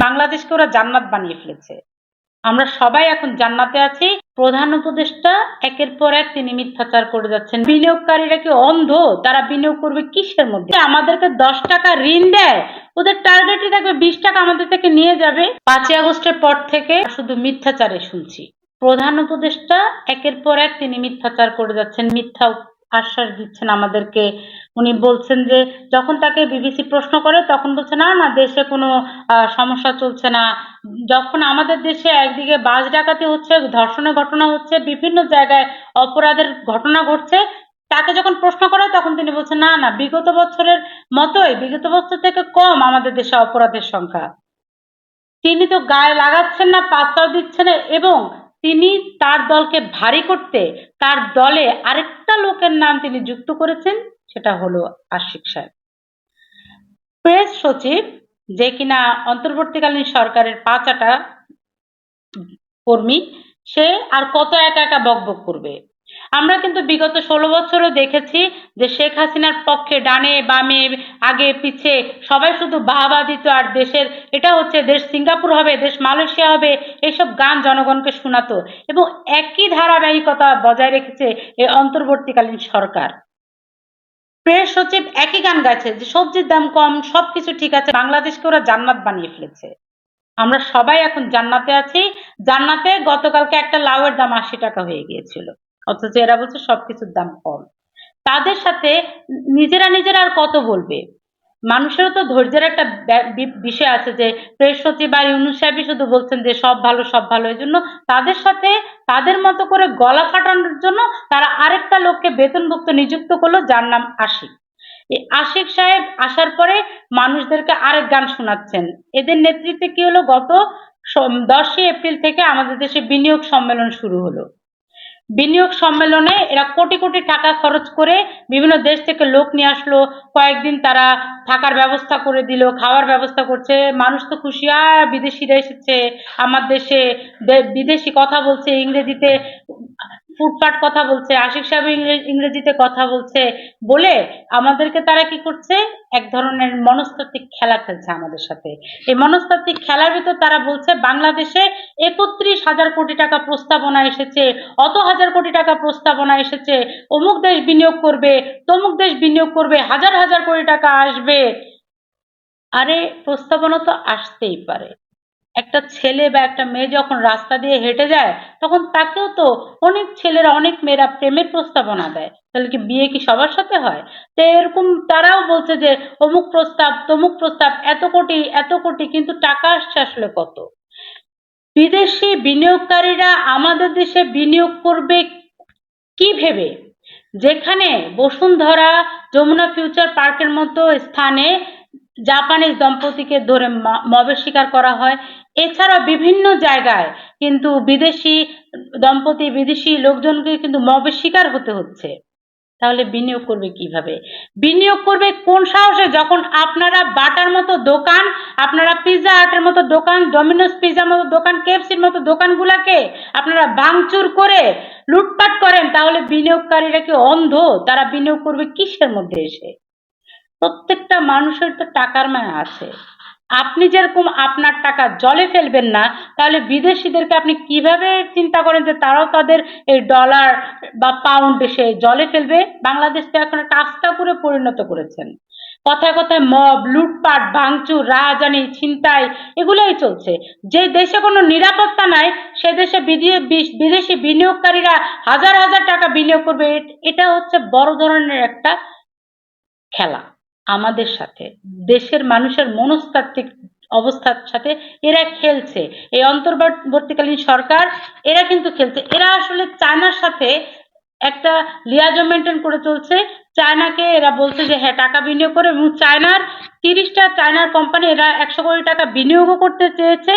বাংলাদেশকে ওরা জান্নাত বানিয়ে ফেলেছে, আমরা সবাই এখন জান্নাতে আছি। প্রধান উপদেষ্টা একের পর এক তিনি মিথ্যাচার করে যাচ্ছেন। বিনিয়োগকারীরা কি অন্ধ? তারা বিনিয়োগ করবে কিসের মধ্যে? আমাদেরকে 10 টাকা ঋণ দেয়, ওদের টার্গেটই থাকবে 20 টাকা আমাদের থেকে নিয়ে যাবে। 5ই আগস্টের পর থেকে শুধু মিথ্যাচারে শুনছি। প্রধান উপদেষ্টা একের পর এক তিনি মিথ্যাচার করে যাচ্ছেন, মিথ্যা আশ্বাস দিচ্ছেন আমাদেরকে। উনি বলছেন যে যখন তাকে BBC প্রশ্ন করে তখন বলছে না না দেশে কোনো সমস্যা চলছে না, যখন আমাদের দেশে একদিকে বাস ডাকাতি হচ্ছে, ধর্ষণের ঘটনা হচ্ছে, বিভিন্ন জায়গায় অপরাধের ঘটনা ঘটছে, তাকে যখন প্রশ্ন করা হয় তখন তিনি বলছেন না না বিগত বছরের মতোই, বিগত বছর থেকে কম আমাদের দেশে অপরাধের সংখ্যা। তিনি তো গায়ে লাগাচ্ছেন না, পাত্তাও দিচ্ছেন না এবং তিনি তার দলকে ভারী করতে তার দলে আরেকটা লোকের নাম তিনি যুক্ত করেছেন, সেটা হলো আশিক সাহেব, প্রেস সচিব, যে কিনা অন্তর্বর্তীকালীন সরকারের 5 কর্মী। সে আর কত একা একা বকবক করবে? আমরা কিন্তু বিগত 16 বছরও দেখেছি যে শেখ হাসিনার পক্ষে ডানে বামে আগে পিছে সবাই শুধু বাহবা দিত আর দেশের এটা হচ্ছে দেশ সিঙ্গাপুর হবে, দেশ মালয়েশিয়া হবে, এইসব গান জনগণকে শোনাতো এবং একই ধারাবাহিকতা বজায় রেখেছে এই অন্তর্বর্তীকালীন সরকার। প্রেস সচিব একই গান গাইছে যে সবজির দাম কম, সবকিছু ঠিক আছে, বাংলাদেশকে ওরা জান্নাত বানিয়ে ফেলেছে। আমরা সবাই এখন জান্নাতে আছি। জান্নাতে গতকালকে একটা লাউয়ের দাম 80 টাকা হয়ে গিয়েছিল, অথচ এরা বলছে সবকিছুর দাম কম। তাদের সাথে নিজেরা আর কত বলবে? মানুষেরও তো ধৈর্যের একটা বিষয় আছে যে প্রেস সচিব আর ইউনূস সাহেবই শুধু বলছেন যে সব ভালো সব ভালো, এই জন্য তাদের সাথে তাদের মতো করে গলা ফাটানোর জন্য তারা আরেকটা লোককে বেতনভুক্ত নিযুক্ত করলো, যার নাম আশিক। এই আশিক সাহেব আসার পরে মানুষদেরকে আরেক গান শোনাচ্ছেন। এদের নেতৃত্বে কি হলো, গত 10ই এপ্রিল থেকে আমাদের দেশে বিনিয়োগ সম্মেলন শুরু হলো। বিনিয়োগ সম্মেলনে এরা কোটি কোটি টাকা খরচ করে বিভিন্ন দেশ থেকে লোক নিয়ে আসলো, কয়েকদিন তারা থাকার ব্যবস্থা করে দিল, খাওয়ার ব্যবস্থা করছে। মানুষ তো খুশি, বিদেশিরা এসেছে আমার দেশে, বিদেশি কথা বলছে ইংরেজিতে, ফুটপাট কথা বলছে, আশিক সাহেব ইংরেজিতে কথা বলছে বলে আমাদেরকে তারা কি করছে, এক ধরনের মনস্তাত্ত্বিক খেলা খেলছে আমাদের সাথে। এই মনস্তাত্ত্বিক খেলার ভিতর তারা বলছে বাংলাদেশে 31,000 কোটি টাকা প্রস্তাবনা এসেছে, অত হাজার কোটি টাকা প্রস্তাবনা এসেছে, অমুক দেশ বিনিয়োগ করবে, তমুক দেশ বিনিয়োগ করবে, হাজার হাজার কোটি টাকা আসবে। আরে প্রস্তাবনা তো আসতেই পারে, একটা ছেলে বা একটা মেয়ে যখন রাস্তা দিয়ে হেঁটে যায় তখন তাকেও তো অনেক ছেলেরা অনেক মেয়েরা প্রেমের প্রস্তাবনা দেয়, তাহলে কি বিয়ে কি সবার সাথে হয়? তো এরকম তারাও বলছে যে অমুক প্রস্তাব তমুক প্রস্তাব, এত কোটি, কিন্তু টাকা আসছে আসলে কত? বিদেশি বিনিয়োগকারীরা আমাদের দেশে বিনিয়োগ করবে কি ভেবে? যেখানে বসুন্ধরা, যমুনা ফিউচার পার্কের মতো স্থানে জাপানিজ দম্পতিকে ধরে মবের শিকার করা হয়, এছাড়াও বিভিন্ন জায়গায় কিন্তু বিদেশি দম্পতি, বিদেশি লোকজনকে কিন্তু মবের শিকার হতে হচ্ছে। তাহলে বিনিয়োগ করবে কিভাবে? বিনিয়োগ করবে কোন সাহসে, যখন আপনারা বাটার মতো দোকান, আপনারা পিৎজা হাটের মতো দোকান, ডমিনোস পিৎজার মতো দোকান, কেএফসির মতো দোকানগুলাকে আপনারা ভাঙচুর করে লুটপাট করেন, তাহলে বিনিয়োগকারীরা কি অন্ধ? তারা বিনিয়োগ করবে কিসের মধ্যে এসে? প্রত্যেকটা মানুষের তো টাকার মায়া আছে। আপনি যেরকম আপনার টাকা জলে ফেলবেন না, তাহলে বিদেশিদেরকে আপনি কিভাবে চিন্তা করেন যে তারাও তাদের এই ডলার বা পাউন্ড এসে জলে ফেলবে? বাংলাদেশ তো এখন একটা আস্তাকুঁড়ে পরিণত করেছেন। কথায় কথায় মব, লুটপাট, ভাঙচুর, রাহাজানি, ছিনতাই এগুলোই চলছে। যে দেশে কোনো নিরাপত্তা নাই সে দেশে বিদেশি বিনিয়োগকারীরা হাজার হাজার টাকা বিনিয়োগ করবে। এটা হচ্ছে বড় ধরনের একটা খেলা আমাদের সাথে, দেশের মানুষের মনস্তাত্ত্বিক অবস্থার সাথে এরা খেলছে। এই অন্তর্বর্তীকালীন সরকার এরা কিন্তু খেলছে। এরা আসলে চায়নার সাথে একটা লিয়াজো মেনটেন করে চলছে। চায়নাকে এরা বলছে যে হ্যাঁ টাকা বিনিয়োগ করে, এবং চায়নার 30টা চায়নার কোম্পানি এরা 100 কোটি টাকা বিনিয়োগও করতে চেয়েছে।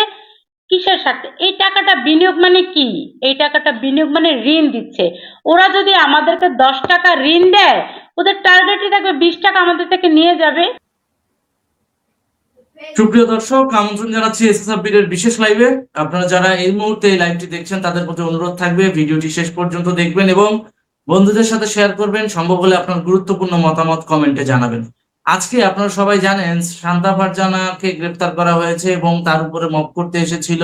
কিসের সাথে? এই টাকাটা বিনিয়োগ মানে কি? এই টাকাটা বিনিয়োগ মানে ঋণ দিচ্ছে। ওরা যদি আমাদেরকে 10 টাকা ঋণ দেয়, ওদের টার্গেটই থাকবে 20 টাকা আমাদের থেকে নিয়ে যাবে। সুপ্রিয় দর্শক, আমন্ত্রণ জানাচ্ছি এসএসআরবির বিশেষ লাইভে। আপনারা যারা এই মুহূর্তে এই লাইভটি দেখছেন তাদের প্রতি অনুরোধ থাকবে ভিডিওটি শেষ পর্যন্ত দেখবেন এবং বন্ধুদের সাথে শেয়ার করবেন। সম্ভব হলে আপনার গুরুত্বপূর্ণ মতামত কমেন্টে জানাবেন। আজকে আপনারা সবাই জানেন শান্তা ফারজানাকে গ্রেফতার করা হয়েছে এবং তার উপরে মব করতে এসেছিল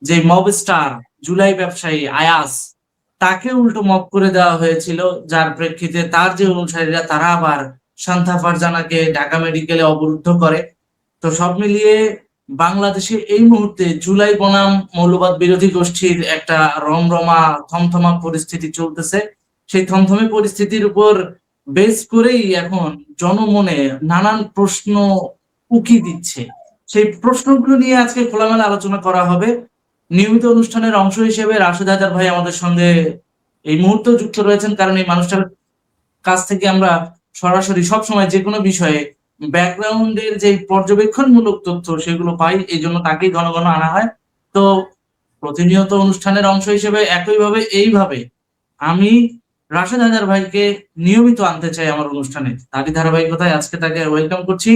যে মব স্টার জুলাই ব্যবসায়ী আয়াস, তাকে উল্টো মব করে দেওয়া হয়েছিল, যার প্রেক্ষিতে তার যে অনুসারীরা তারা আবার শান্তা ফারজানাকে ঢাকা মেডিকেলে অবরুদ্ধ করে। তো সব মিলিয়ে বাংলাদেশে এই মুহূর্তে জুলাই বনাম মৌলবাদ বিরোধী গোষ্ঠীর একটা রমরমা থমথমা পরিস্থিতি চলতেছে। সেই থমথমে পরিস্থিতির উপর বেস করেই এখন জনমনে নানান প্রশ্ন উকি দিচ্ছে। সেই প্রশ্নগুলো নিয়ে আজকে খোলামেলা আলোচনা করা হবে। নিয়মিত অনুষ্ঠানের অংশ হিসেবে রাশেদ হায়দার ভাই আমাদের সঙ্গে এই মুহূর্তে যুক্ত রয়েছেন, কারণ এই মানুষটার কাছ থেকে আমরা সরাসরি সবসময় যে কোনো বিষয়ে ব্যাকগ্রাউন্ডের যে পর্যবেক্ষণমূলক তথ্য সেগুলো পাই, এই জন্য তাকেই ঘন ঘন আনা হয়। তো প্রতিনিয়ত অনুষ্ঠানের অংশ হিসেবে একইভাবে এইভাবে আমি রাশেদ হায়দার ভাইকে নিয়মিত আনতে চাই আমার অনুষ্ঠানে। তারই ধারাবাহিকতায় আজকে তাকে ওয়েলকাম করছি।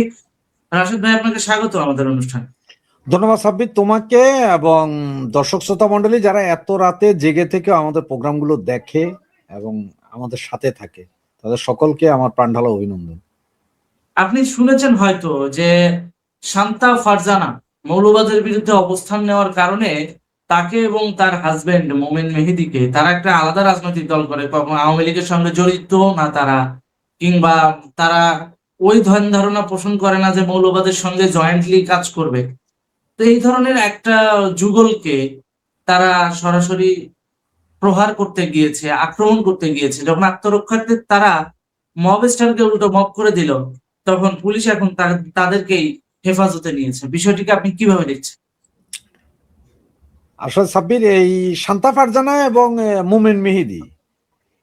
রাশেদ ভাই, আপনাকে স্বাগত আমাদের অনুষ্ঠানে। ধন্যবাদ সাব্বির, তোমাকে এবং দর্শক শ্রোতা মন্ডলী যারা এত রাতে জেগে থেকে আমাদের প্রোগ্রামগুলো দেখে এবং আমাদের সাথে থাকে, তাদের সকলকে আমার প্রাণঢালা অভিনন্দন। আপনি শুনেছেন হয়তো যে শান্তা ফারজানা মৌলবাদের বিরুদ্ধে অবস্থান নেওয়ার কারণে তাকে এবং তার হাজবেন্ড মোমেন মেহেদীকে তারা একটা আলাদা রাজনৈতিক দল করে, কখনো আওয়ামী লীগের সঙ্গে জড়িত না তারা, কিংবা তারা ওই ধারণা পোষণ করে না যে মৌলবাদের সঙ্গে জয়েন্টলি কাজ করবে। তো এই ধরনের একটা যুগলকে তারা সরাসরি প্রহার করতে গিয়েছে, আক্রমণ করতে গিয়েছে। যখন আত্মরক্ষার্থে তারা মব স্টারকে উল্টো মব করে দিল, তখন পুলিশ এখন তাদেরকেই হেফাজতে নিয়েছে। বিষয়টিকে আপনি কিভাবে দেখছেন? আসলে সাব্বির, এই শান্তা ফারজানা এবং মোমেন মেহেদী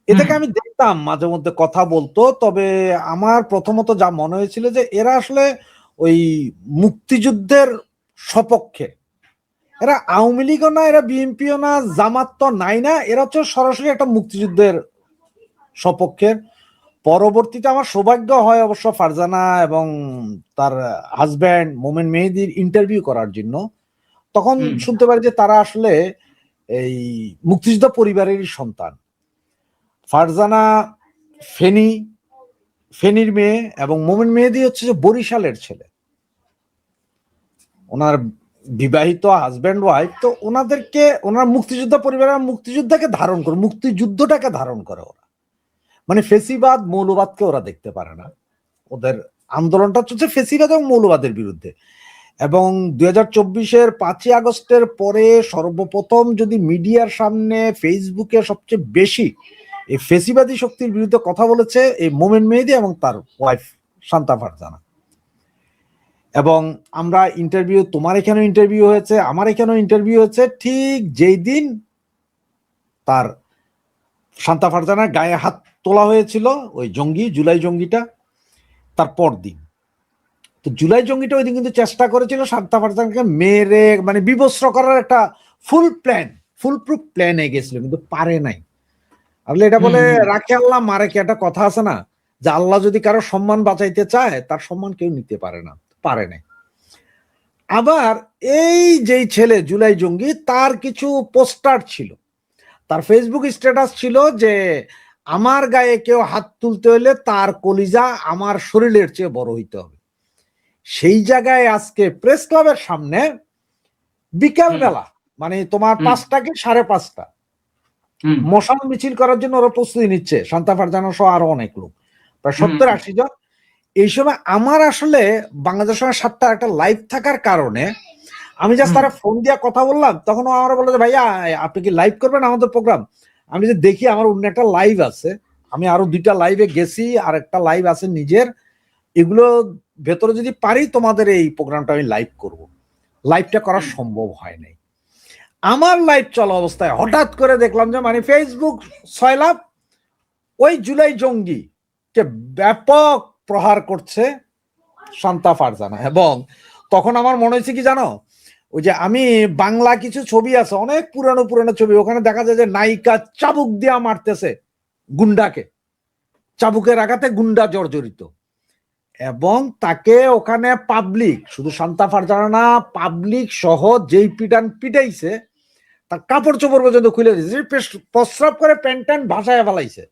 এটাকে আমি দেখতাম মাঝে মধ্যে কথা বলতো, তবে আমার প্রথমত যা মনে হয়েছিল যে এরা আসলে ওই মুক্তিযুদ্ধের সপক্ষে। এরা আওয়ামী লীগও না, এরা বিএনপিও না, জামাত তো নাই না, এরা হচ্ছে সরাসরি একটা মুক্তিযুদ্ধের সপক্ষের। পরবর্তীতে আমার সৌভাগ্য হয় অবশ্য ফারজানা এবং তার হাজব্যান্ড মোমেন মেহেদীর ইন্টারভিউ করার জন্য। তখন শুনতে পারি যে তারা আসলে এই মুক্তিযোদ্ধা পরিবারেরই সন্তান। ফারজানা ফেনীর মেয়ে এবং মোমেন মেহেদী হচ্ছে যে বরিশালের ছেলে, ওনার বিবাহিত হাজব্যান্ড ওয়াইফ। তো ওনার মুক্তিযোদ্ধা পরিবারের মুক্তিযোদ্ধাকে ধারণ করে, মুক্তিযুদ্ধটাকে ধারণ করে ওরা, মানে ফেসিবাদ মৌলবাদকে ওরা দেখতে পারে না। ওদের আন্দোলনটা চলছে ফেসিবাদ এবং মৌলবাদের বিরুদ্ধে। এবং 2024-এর 5ই আগস্টের পরে সর্বপ্রথম যদি মিডিয়ার সামনে ফেসবুকে সবচেয়ে বেশি এই ফেসিবাদী শক্তির বিরুদ্ধে কথা বলেছে এই মোমেন মেহেদী এবং তার ওয়াইফ শান্তা ফারজানা। এবং আমরা ইন্টারভিউ, তোমার এখানেও ইন্টারভিউ হয়েছে, আমার এখানেও ইন্টারভিউ হয়েছে, ঠিক যেই দিন তার শান্তা ফারজানার গায়ে হাত তোলা হয়েছিল ওই জুলাই জঙ্গিটা, তার পর দিন। তো জুলাই জঙ্গিটা ওই দিন কিন্তু চেষ্টা করেছিল শান্তা ফারজানাকে মেরে মানে বিবস্ত্র করার একটা ফুল প্রুফ প্ল্যান গেছিল, কিন্তু পারে নাই। আসলে এটা বলে রাখে আল্লাহ মারে কি একটা কথা আছে না, যে আল্লাহ যদি কারো সম্মান বাঁচাইতে চায় তার সম্মান কেউ নিতে পারে নাই। আবার এই যেই ছেলে জুলাই জঙ্গি, তার কিছু পোস্টার ছিল, তার ফেসবুক স্ট্যাটাস ছিল যে আমার গায়ে কেউ হাত তুলতে হলে তার কলিজা আমার শরীরের চেয়ে বড় হইতে হবে। সেই জায়গায় আজকে প্রেস ক্লাবের সামনে বিকাল বেলা, মানে তোমার 5টা কি 5:30 মশাল মিছিল করার জন্য ওরা প্রস্তুতি নিচ্ছে, শান্তা ফারজানা সহ আরো অনেক লোক, প্রায় 70-80 জন। এই সময় আমার আসলে বাংলাদেশ সময় 7টা একটা লাইভ থাকার কারণে আমি জাস্ট তারা ফোন দিয়ে কথা বললাম, তখন আমার বললো যে ভাইয়া আপনি কি লাইভ করবেন আমাদের প্রোগ্রাম? আমি যে দেখি আমার অন্য একটা লাইভ আছে, আমি আরো 2টা লাইভে গেছি, আর একটা লাইভ আছে নিজের, এগুলো ভেতরে যদি পারি তোমাদের এই প্রোগ্রামটা আমি লাইভ করব। লাইভটা করা সম্ভব হয় নাই। আমার লাইভ চলা অবস্থায় হঠাৎ করে দেখলাম যে মানে ফেসবুক সয়লাভ ওই জুলাই জঙ্গি কে ব্যাপক প্রহার করছে শান্তা ফারজানা। এবং তখন আমার মনে হয়েছে কি জানো, ওই যে আমি বাংলা কিছু ছবি আছে, অনেক পুরানো ছবি, ওখানে দেখা যায় যে নায়িকা চাবুক দিয়া মারতেছে গুন্ডাকে, চাবুকের আঘাতে গুন্ডা জর্জরিত, এবং তাকে ওখানে পাবলিক, শুধু শান্তা ফারজানা না, পাবলিক সহ যেই পিটাইছে তার কাপড় চোপড় পর্যন্ত খুলে দিয়েছে, প্রস্রাব করে প্যান্ট ভাসায় ফেলাইছে।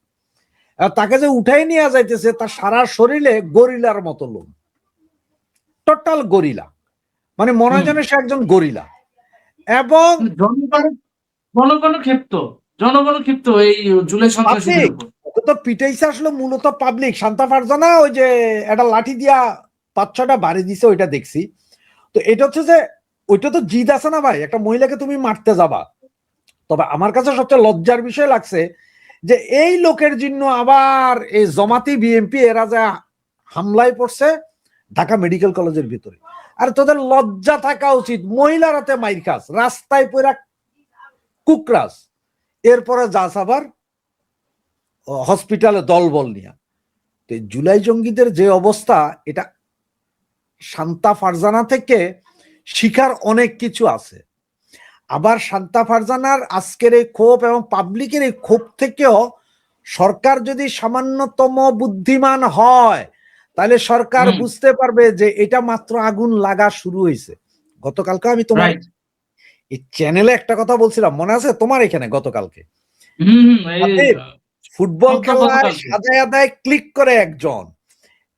তাকে যে উঠাই নিয়ে যাইতেছে তার সারা শরীরে গরিলার মতো লোম, টোটাল গরিলা, মানে মনে হয় যেন সে একজন গরিলা। এবং জনগণ ক্ষিপ্ত এই জুলাই সন্ত্রাসীদের উপর। ওকে তো পিটাইছে আসলে মূলত পাবলিক। শান্তা ফারজানা ওই যে একটা লাঠি দিয়া 5-6টা বাড়ি দিছে, ওইটা দেখছি। তো এটা হচ্ছে যে ওইটা তো জিদ আছে না ভাই, একটা মহিলাকে তুমি মারতে যাবা। তবে আমার কাছে সবচেয়ে লজ্জার বিষয় লাগছে যে এই লোকের জন্য আবার এই জমাতি বিএনপি এরা যা হামলায় পড়ছে ঢাকা মেডিকেল কলেজের ভিতরে। আর তোদের লজ্জা থাকা উচিত, মহিলারাতে মাইর খাস, রাস্তায় পড়া কুকরাস, এরপরে যাস আবার হসপিটালে দলবল নিয়ে। তো জুলাই জঙ্গিদের যে অবস্থা, এটা শান্তা ফারজানা থেকে শিখার অনেক কিছু আছে। আবার শান্তা ফারজানার আজকের এই ক্ষোভ এবং পাবলিকের এই ক্ষোভ থেকেও সরকার যদি সামান্যতম বুদ্ধিমান হয়, তাহলে সরকার বুঝতে পারবে যে এটা মাত্র আগুন লাগা শুরু হয়েছে। গতকালকে আমি তোমার এই চ্যানেলে একটা কথা বলছিলাম, মনে আছে তোমার এখানে? গতকালকে ফুটবল খেলায় সাজায় আদায় ক্লিক করে একজন,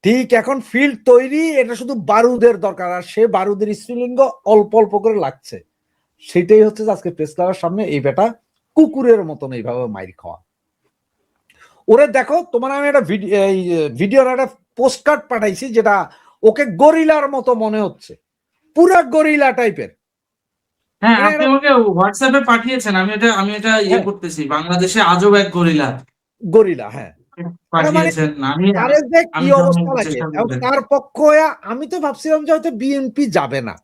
ঠিক এখন ফিল্ড তৈরি, এটা শুধু বারুদের দরকার, আর সে বারুদের স্ত্রীলিঙ্গ অল্প অল্প করে লাগছে। সেটাই হচ্ছে আজকে প্রেস ক্লাবের সামনে এই বেটা কুকুরের মতন এইভাবে মাইর খাওয়া। ওরে দেখো, তোমার আমি একটা ভিডিওর একটা পোস্ট কার্ড পাঠাইছি, যেটা ওকে গরিলার মতো মনে হচ্ছে, পুরা গরিলা টাইপের। হ্যাঁ, আপনি আমাকে হোয়াটসঅ্যাপে পাঠিয়েছেন, আমি এটা ইয়ে করতেছি, বাংলাদেশে আজব এক গরিলা, হ্যাঁ পাঠিয়েছেন। কি অবস্থা লাগে তার পক্ষ। আমি তো ভাবছিলাম যে হয়তো বিএনপি যাবে না,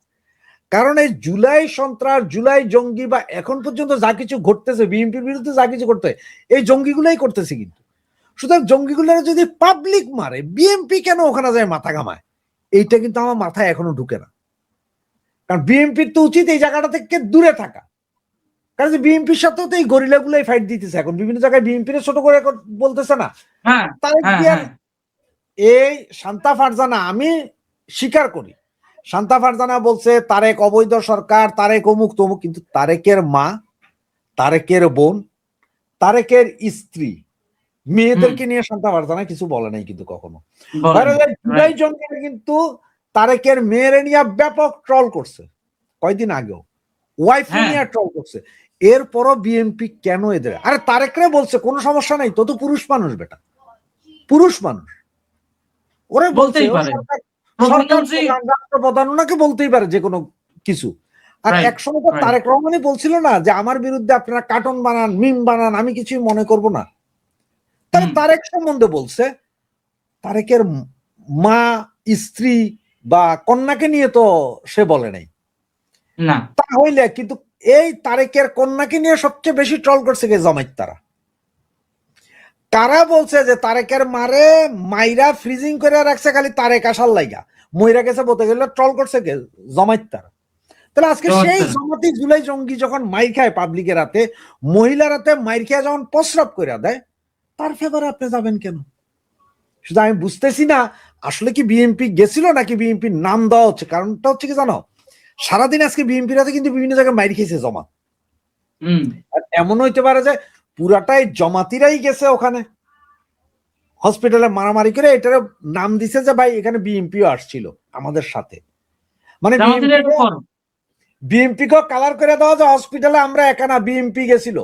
কারণ এই জুলাই সন্ত্রাস, জুলাই জঙ্গি বা এখন পর্যন্ত যা কিছু ঘটতেছে, বিএনপির বিরুদ্ধে যা কিছু করতে, এই জঙ্গিগুলাই করতেছে। কিন্তু সুতরাং জঙ্গিগুলোরা যদি পাবলিক মারে, বিএনপি কেন ওখানে যায় মাথা ঘামায়, এইটা কিন্তু আমার মাথায় এখনো ঢুকে না। কারণ বিএনপির তো উচিত এই জায়গাটা থেকে দূরে থাকা, কারণ বিএনপির সাথেও তো এই গরিলাগুলাই ফাইট দিতেছে এখন, বিভিন্ন জায়গায় বিএনপির ছোট করে বলতেছে না। এই শান্তা ফারজানা, আমি স্বীকার করি, শান্তা ফারজানা বলছে তারেক অবৈধ সরকার, তারেক অমুক তমুক, কিন্তু তারেকের মা, তারেকের বোন, তারেকের স্ত্রী মেয়েদেরকে নিয়ে শান্তা ফারজানা কিছু বলে নাই কিন্তু কখনো। বলেন, বাইরে যায়, জুলাই right. জঙ্গিরা কিন্তু তারেকের মেয়েরে নিয়ে ব্যাপক ট্রল করছে কয়দিন আগেও, ওয়াইফ হ্যাঁ। নিয়ে ট্রল করছে। এরপরও বিএনপি কেন এদের, আরে তারেকরে বলছে কোনো সমস্যা নাই, তো তো পুরুষ মানুষ বেটা, পুরুষ মানুষ, ওরে বলছে বলতেই ও পারে। সরকার প্রধানমন্ত্রী প্রধান, রাষ্ট্রপ্রধান, ওনাকে বলতেই পারে যে কোনো কিছু। আর Right, একসময় তো right. তারেক রহমানই বলছিল না যে আমার বিরুদ্ধে আপনারা কার্টুন বানান, মিম বানান, আমি কিছুই মনে করব না। তবে তারেক সম্বন্ধে বলছে, তারেকের মা, স্ত্রী বা কন্যাকে নিয়ে তো সে বলে নাই না, তাহলে। কিন্তু এই তারেকের কন্যাকে নিয়ে সবচেয়ে বেশি ট্রল করছে কে? জামায়াত। কারা বলছে যে তারেকের মারে মাইরা ফ্রিজিং করে রাখছে খালি তারেক আসার লাইগা, মইরা গেছে বলতে গেলে ট্রল করছে কে? জামায়াত। তাহলে আজকে সেই জামাতি জুলাই জঙ্গি যখন মাইর খায় পাবলিকের হাতে, মহিলার হাতে মাইর খেয়ে যখন প্রস্রাব করে দেয়, তার ফেভারে আপনি যাবেন কেন? শুধু আমি বুঝতেছি না আসলে কি বিএনপি গেছিল নাকি বিএনপির নাম দেওয়া হচ্ছে। কারণটা হচ্ছে কি জানো, সারাদিন আজকে বিএনপির হাতে কিন্তু বিভিন্ন জায়গায় মাইর খেয়েছে জমা। আর এমন হইতে পারে যে পুরাটাই জমাতিরাই গেছে ওখানে হসপিটালে মারামারি করে, এটার নাম দিছে যে ভাই এখানে বিএনপিও আসছিল আমাদের সাথে, মানে বিএনপি কে কালার করে দেওয়া যে হসপিটালে আমরা একা না, বিএনপি গেছিল।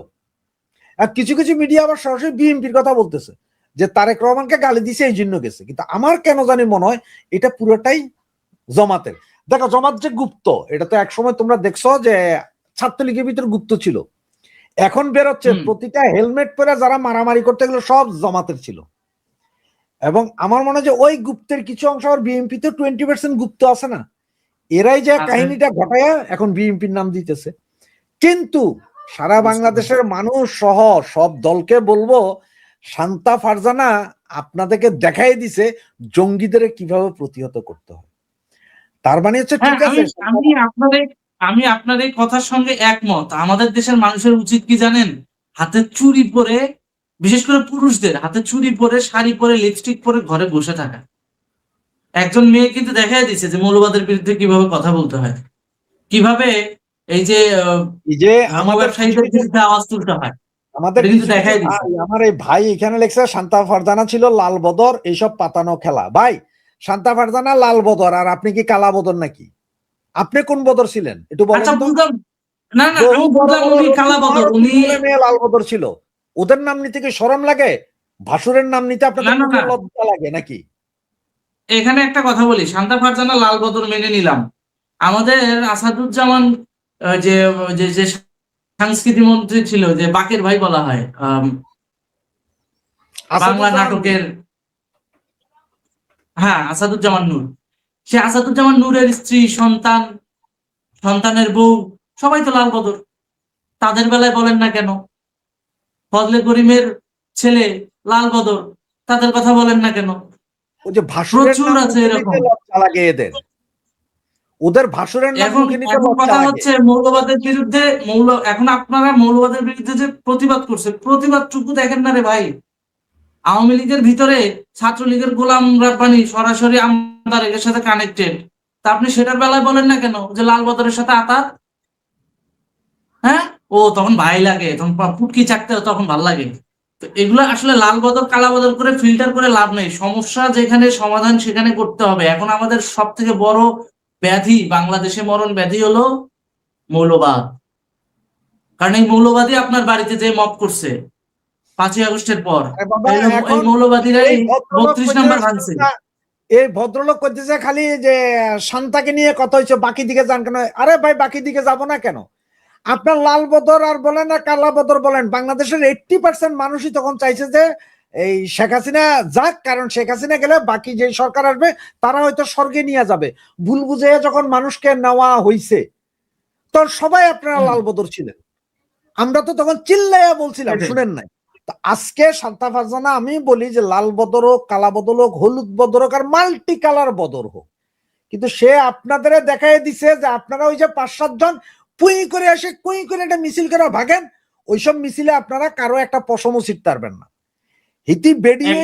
আর কিছু কিছু মিডিয়া আবার সরাসরি বিএনপির কথা বলতেছে যে তারেক রহমানকে গালি দিছে এই জন্য গেছে। কিন্তু আমার কেন জানি মনে হয় এটা পুরোটাই জমাতের। দেখো জমাত যে গুপ্ত, এটা তো একসময় তোমরা দেখছো যে ছাত্রলীগের ভিতর গুপ্ত ছিল, এখন বেরোচ্ছে প্রতিটা হেলমেট পরে যারা মারামারি করতে গেলো সব জমাতের ছিল। এবং আমার মনে হয় যে ওই গুপ্তের কিছু অংশ আর বিএনপি তে 20% গুপ্ত আছে না, এরাই যে কাহিনীটা ঘটায়া এখন বিএনপির নাম দিতেছে। কিন্তু সারা বাংলাদেশের মানুষ সহ সব দলকে বলবো, শান্তা ফারজানা আপনাদেরকে দেখাই দিছে জঙ্গিদের কিভাবে প্রতিহত করতে হয়। তার মানে হচ্ছে ঠিক আছে, আমি আপনার এই কথার সঙ্গে একমত। আমাদের দেশের মানুষের উচিত কি জানেন? হাতে চুড়ি পরে, বিশেষ করে পুরুষদের হাতে চুড়ি পরে, শাড়ি পরে, লিপস্টিক পরে ঘরে বসে থাকা। একজন মেয়ে কিন্তু দেখাই দিচ্ছে যে মৌলবাদের বিরুদ্ধে কিভাবে কথা বলতে হয়, কিভাবে এই যে আমাদের ব্যবসায়ীদের বিরুদ্ধে আওয়াজ তুলতে হয়। আমাদের আমার এই ভাই এখানে লেখছে শান্তা ফারজানা ছিল লাল বদর, এইসব পাতানো খেলা। ভাই শান্তা ফারজানা লাল বদর, আর আপনি কি কালা বদর নাকি? আপনি কোন বদর ছিলেন একটু বলেন তো? লাল বদর ছিল, ওদের নাম নিতে কি শরম লাগে? ভাসুরের নাম নিতে আপনাদের লজ্জা লাগে নাকি? এখানে একটা কথা বলি, শান্তা ফারজানা লাল বদর মেনে নিলাম। আমাদের আসাদুজ্জামান যে যে সংস্কৃতি মন্ত্রী ছিল, যে বাকের ভাই বলা হয় বাংলা নাটকের, হ্যাঁ আসাদুজ্জামান নূর, সে আসাদুজ্জামান নূরের স্ত্রী, সন্তান, সন্তানের বউ সবাই তো লাল বদর। তাদের বেলায় বলেন না কেন? ফজলে করিমের ছেলে লাল বদর, তাদের কথা বলেন না কেন? প্রচুর আছে এরকম। ওদের ভাসুরের নাম এখন কথা হচ্ছে মৌলবাদের বিরুদ্ধে, এখন আপনারা মৌলবাদের বিরুদ্ধে যে প্রতিবাদ করছে, প্রতিবাদটুকু দেখেন না রে ভাই। আওয়ামী লীগের ভিতরে ছাত্রলীগের গোলাম রাব্বানী সরাসরি আমদারের সাথে কানেক্টেড, তা আপনি সেটার বেলায় বলেন না কেন যে লাল বদরের সাথে আতাত? হ্যাঁ, ও তখন ভাই লাগে, তখন পুটকি চাকতে তখন ভাল লাগে। তো এগুলো আসলে লাল বদল কালা বদল করে ফিল্টার করে লাভ নেই। সমস্যা যেখানে সমাধান সেখানে করতে হবে। এখন আমাদের সব থেকে বড় ব্যাধি, বাংলাদেশে মরণ ব্যাধি হলো মৌলবাদ। কারণ এই মৌলবাদী আপনার বাড়িতে যে মব করছে 5ই আগস্টের পর, এই মৌলবাদীরাই 32 নাম্বার ভাঙছে। এই ভদ্রলোক করতেছে খালি যে শান্তাকে নিয়ে কথা হয়েছে, বাকি দিকে যান কেন? আরে ভাই বাকি দিকে যাব না কেন? আপনার লাল বদর আর বলেন আর কালা বদর বলেন, বাংলাদেশের 80% মানুষই তখন চাইছে যে এই শেখ হাসিনা যাক, কারণ শেখ হাসিনা গেলে বাকি যে সরকার আসবে তারা হয়তো স্বর্গে নিয়ে যাবে। ভুল বুঝে যখন মানুষকে নেওয়া হয়েছে তখন সবাই আপনারা লাল বদর ছিলেন, আমরা তো তখন চিল্লাইয়া বলছিলাম, শুনেন নাই? আজকে শান্তা ফারজানা আমি বলি যে লাল বদর হোক, কালা বদল হোক, হলুদ বদর হোক, আর মাল্টি কালার বদর হোক, কিন্তু সে আপনাদের দেখাই দিছে যে আপনারা ওই যে 5-7 জন পুই করে এসে কুই করে একটা মিছিল করে ভাগেন, ওইসব মিছিলে আপনারা কারো একটা পশমও ছিটতে পারবেন না। হিতি বেডিয়ে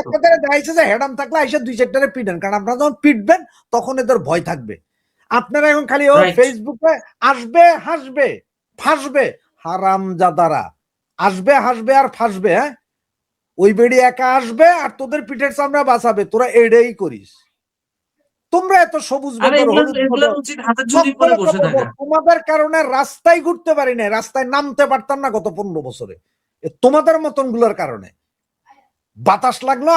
আপনাদের দেখাইছে যে হেডাম থাকলে এসে 2-4টারে পিটেন, কারণ আপনারা যখন পিটবেন তখন এদের ভয় থাকবে। আপনারা এখন খালি ও ফেসবুকে আসবে, হাসবে, ফাঁসবে, হারামজাদারা আসবে, হাসবে আর ফাঁসবে। হ্যাঁ, ওই বেড়ি একা আসবে আর তোদের পিঠের সামনে বাঁচাবে, তোরা এটাই করিস। তোমরা এত সবুজ তোমাদের কারণে রাস্তায় ঘুরতে পারি না, রাস্তায় নামতে পারতাম না গত 15 বছরে তোমাদের মতন গুলোর কারণে। বাতাস লাগলো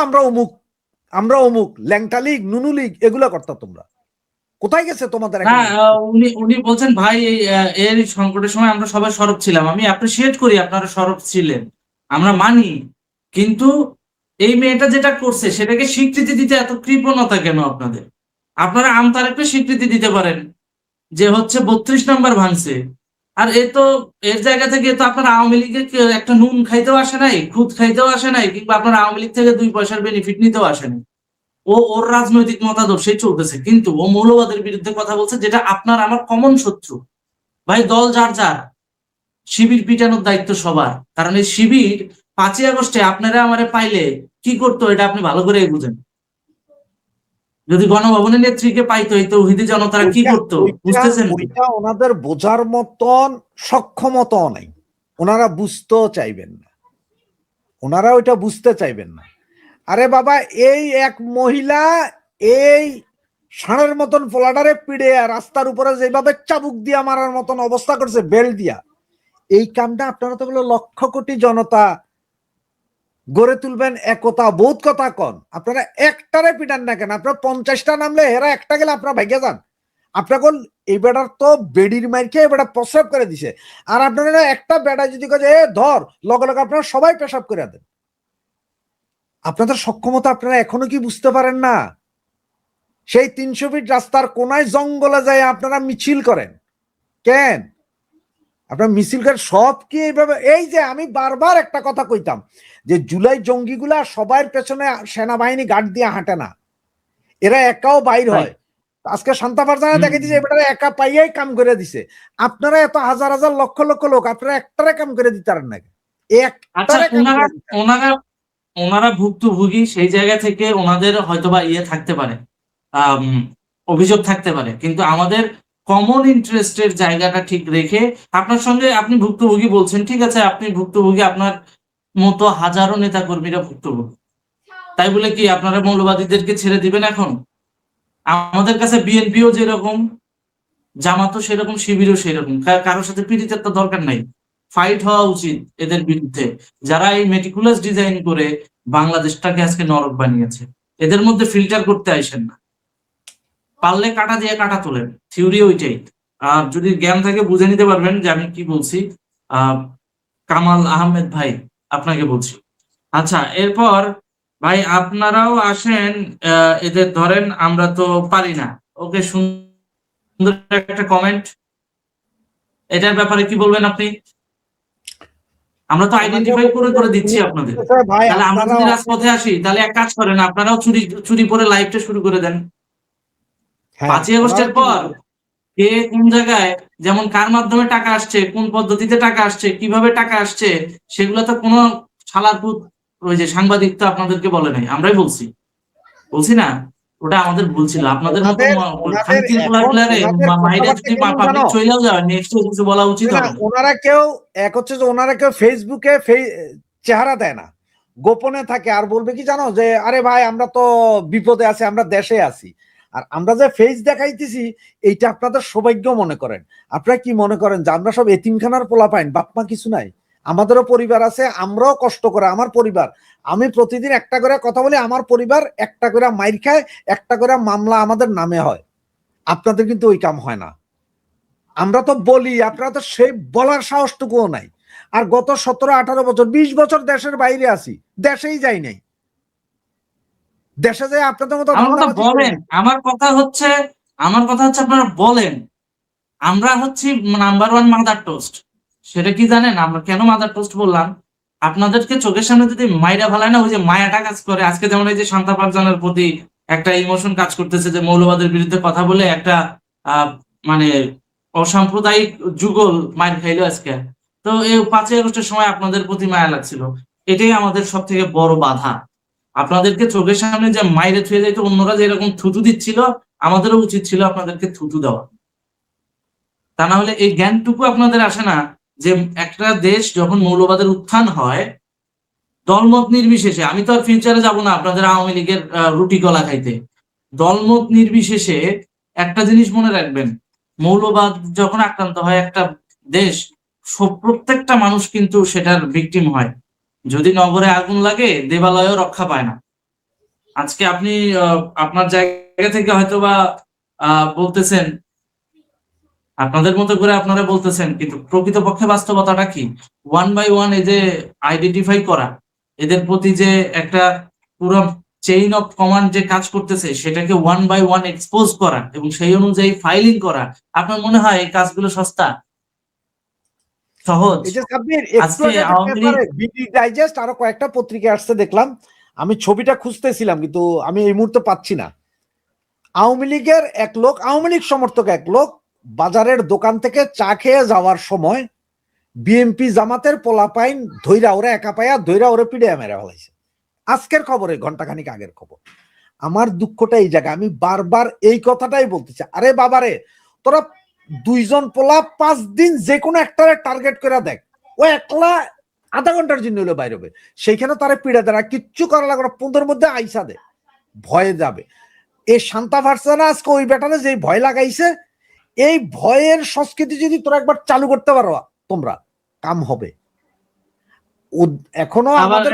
আমরা অমুক ল্যাংটা লীগ, নুনু লীগ এগুলো করতাম। তোমরা কোথায় গেছে তোমাদের? উনি বলছেন ভাই এর সংকটের সময় আমরা সবাই সরব ছিলাম। আমি অ্যাপ্রিসিয়েট করি আপনারা সরব ছিলেন, আমরা মানি, কিন্তু এই মেয়েটা যেটা করছে সেটাকে স্বীকৃতি দিতে এত কৃপণতা কেন আপনাদের? আপনারা আমতারেককে স্বীকৃতি দিতে পারেন যে হচ্ছে 32 নম্বর ভাঙছে, আর এর জায়গা থেকে তো আপনার আওয়ামী লীগের একটা নুন খাইতেও আসে নাই, খুদ খাইতেও আসে নাই, কিংবা আপনার আওয়ামী লীগ থেকে 2 পয়সার বেনিফিট নিতেও আসেনি। ওর রাজনৈতিক মতাদর্শই চলতেছে, কিন্তু ও মৌলবাদের বিরুদ্ধে কথা বলছে, যেটা আপনার আমার কমন শত্রু। ভাই দল যার যার, শিবির পিটানোর দায়িত্ব সবার। কারণ এই শিবির 5ই আগস্টে আপনারা আমারে পাইলে কি করতো এটা আপনি ভালো করে বুঝেন। যদি গণভবনের নেত্রীকে পাইতো এই তৌহিদি জনতারা কি করতো বুঝতেছেন? ওনাদের বোঝার মতন সক্ষমতাও নাই, ওনারা বুঝতেও চাইবেন না, ওনারা ওইটা বুঝতে চাইবেন না। আরে বাবা, এই এক মহিলা এই ষাঁড়ের মতন ফোলাডারে পিড়ে রাস্তার উপরে যেভাবে চাবুক দিয়া মারার মতন অবস্থা করছে বেল্ট দিয়া, এই কামটা আপনারা তো বলে 1,00,000 কোটি জনতা গড়ে তুলবেন, একতা বোধ কথা কন। আপনারা একটারে পিটান না কেন? আপনারা 50টা নামলে এরা একটা গেলে আপনারা ভাগ্যে যান। আপনাকে এই বেড়ার তো বেডির মার খেয়ে বেড়া প্রস্রাব করে দিছে, আর আপনারা একটা বেড়া যদি কাজে ধর লগে লগে আপনারা সবাই পেশাব করে দেন। আপনাদের সক্ষমতা আপনারা এখনো কি বুঝতে পারেন না? সেই 300 ফিট রাস্তার কোনায় জঙ্গলে যায় আপনারা মিছিল করেন কেন? আপনার মিছিল করেন সব কি এইভাবে? এই যে আমি বারবার একটা কথা কইতাম যে জুলাই জঙ্গিগুলা সবার পেছনে সেনাবাহিনী গার্ড দিয়ে হাঁটে না, এরা একাও বাইর হয়। আজকে শান্তা ফারজানা দেখে দিছে এবারে একা পাইয়াই কাম করে দিছে। আপনারা এত হাজার হাজার লক্ষ লক্ষ লোক, আপনারা একটারে কাম করে দিতে পারেন না। ওনারা ভুক্তভোগী, সেই জায়গা থেকে ওনাদের হয়তোবা থাকতে পারে, অভিযোগ থাকতে পারে, কিন্তু আমাদের কমন ইন্টারেস্টের জায়গাটা ঠিক রেখে আপনার সঙ্গে, আপনি ভুক্তভোগী বলছেন, ঠিক আছে, আপনি ভুক্তভোগী, আপনার মতো হাজারো নেতা কর্মীরা ভুক্তভোগী, তাই বলে কি আপনারা মৌলবাদীদেরকে ছেড়ে দিবেন? এখন আমাদের কাছে বিএনপিও যেরকম, জামাতও সেরকম, শিবিরও সেরকম, কারোর সাথে পীড়িতের তো দরকার নাই। ফাইট হওয়া উচিত এদের বিরুদ্ধে, যারা এই মেটিকুলাস ডিজাইন করে বাংলাদেশটাকে আজকে নরক বানিয়েছে। এদের মধ্যে ফিল্টার করতে আইসেন না, পারলে কাটা দিয়ে কাটা তোলেন, থিওরি ওইটাই। আর যদি জ্ঞান থাকে বুঝে নিতে পারবেন যে আমি কি বলছি। কামাল আহমেদ ভাই আপনাকে বলছি। আচ্ছা, এরপর ভাই আপনারাও আসেন, এদের ধরেন, আমরা তো পারি না। ওকে, সুন্দর একটা কমেন্ট, এটার ব্যাপারে কি বলবেন আপনি? আমরা তো আইডেন্টিফাই করে দিচ্ছি আপনাদের। তাহলে আমরা যদি রাজপথে আসি, তাহলে এক কাজ করেন, আপনারাও চুরি করে লাইভটা শুরু করে দেন। 5ই আগস্টের পর কে কোন জায়গায়, যেমন কার মাধ্যমে টাকা আসছে, কোন পদ্ধতিতে টাকা আসছে, কিভাবে টাকা আসছে, সেগুলো তো কোনো শালারপুত ওই যে সাংবাদিক তো আপনাদেরকে বলে নাই, আমরাই বলছি না? ওটা আমাদের ভুল ছিল। আপনাদের মতো বলা উচিত হবে। ওনারা কেউ ফেসবুকে চেহারা দেয় না, গোপনে থাকে, আর বলবে কি জানো যে আরে ভাই আমরা তো বিপদে আছি, আমরা দেশে আছি। আর আমরা যে ফেস দেখাইতেছি এইটা আপনাদের সৌভাগ্য মনে করেন। আপনারা কি মনে করেন যে আমরা সব এতিমখানার পোলা পাইন, বাপমা কিছু নাই? আমাদেরও পরিবার আছে, আমরাও কষ্ট করে, আমার পরিবার, আমি প্রতিদিন একটা করে কথা বলি, আমার পরিবার একটা করে মাইর খায়, একটা করে মামলা আমাদের নামে হয়। আপনাদের কিন্তু ওই কাম হয় না। আমরা তো বলি, আপনারা তো সেই বলার সাহসটুকুও নাই। আর গত 17-18 বছর 20 বছর দেশের বাইরে আছি, দেশেই যাই নাই। দেশে যায় আপনাদের মতো বলেন। আমার কথা হচ্ছে আপনারা বলেন আমরা হচ্ছি নাম্বার 1 মাদার টোস্ট। সেটা কি জানেন? আমরা কেন মাদার টোস্ট বললাম? আপনাদেরকে চোখের সামনে যদি মাইরা ফেলায় না, ওই যে মায়াটা কাজ করে। আজকে যেমন এই যে শান্তা ফারজানার প্রতি একটা ইমোশন কাজ করতেছে, যে মৌলবাদের বিরুদ্ধে কথা বলে একটা মানে অসাম্প্রদায়িক যুগল মাইর খাইলো আজকে। তো এই 5ই আগস্টের সময় আপনাদের প্রতি মায়া লাগছিল, এটাই আমাদের সব থেকে বড় বাধা। আপনাদেরকে চোখের সামনে যে মাইরে ছুঁয়ে যাইতো, অন্যরা যে এরকম থুতু দিচ্ছিল, আমাদেরও উচিত ছিল আপনাদেরকে থুতু দেওয়া। তা না হলে এই জ্ঞানটুকু আপনাদের আসে না যে একটা দেশ যখন মৌলবাদের উত্থান হয়, দলমত নির্বিশেষে, আমি তো আর ফিউচারে যাব না আপনাদের আওয়ামী লীগের রুটি কলা খাইতে। দলমত নির্বিশেষে একটা জিনিস মনে রাখবেন, মৌলবাদ যখন আক্রান্ত হয় একটা দেশ, প্রত্যেকটা মানুষ কিন্তু সেটার ভিকটিম হয়। যদি নগরে আগুন লাগে দেবালয়ও রক্ষা পায় না। আজকে আপনি আপনার জায়গা থেকে হয়তোবা বলতেছেন, আপনাদের মতো করে আপনারা বলতেছেন, কিন্তু প্রকৃতপক্ষে বাস্তবতাটা কি? 1 by 1 এই যে আইডেন্টিফাই করা, এদের প্রতি যে একটা পুরো চেইন অফ কমান্ড যে কাজ করতেছে সেটাকে 1 by 1 এক্সপোজ করা এবং সেই অনুযায়ী ফাইলিং করা, আপনার মনে হয় এই কাজগুলো সস্তা, সহজ? এই যে সাব্বির, একটু আজকে আগে আওয়ামী লীগ বিডি ডাইজেস্ট আরো কয়েকটা পত্রিকা আসছে দেখলাম, আমি ছবিটা খুঁজতেছিলাম কিন্তু আমি এই মুহূর্তে পাচ্ছি না। আওয়ামী লীগের এক লোক, আওয়ামী লীগ সমর্থক এক লোক বাজারের দোকান থেকে চা খেয়ে যাওয়ার সময় বিএনপি জামাতের পোলাপাইন ধইরা ওরে একা পায়া ধইরা ওরে পিড়ে মেরে ফেলাইছে। আজকের খবরে, ঘন্টাখানিক আগের খবর। আমার দুঃখটা এই জায়গায়, আমি বারবার এই কথাটাই বলতেছি, আরে বাবারে তোরা 2 জন পোলা 5 দিন যে কোনো একটারে টার্গেট করে দেখ, ও একলা আধা ঘন্টার জন্য হলো বাইরে হবে, সেইখানে তারা পিড়ে দেয়, কিচ্ছু করা লাগবে না, 15 মধ্যে আইসা দে, ভয়ে যাবে। এই শান্তা ফারজানা আজকে ওই বেটারে যে ভয় লাগাইছে, এই ভয়ের সংস্কৃতি যদি তোরা একবার চালু করতে পারো তোমরা, কাম হবে। এখনো আমাদের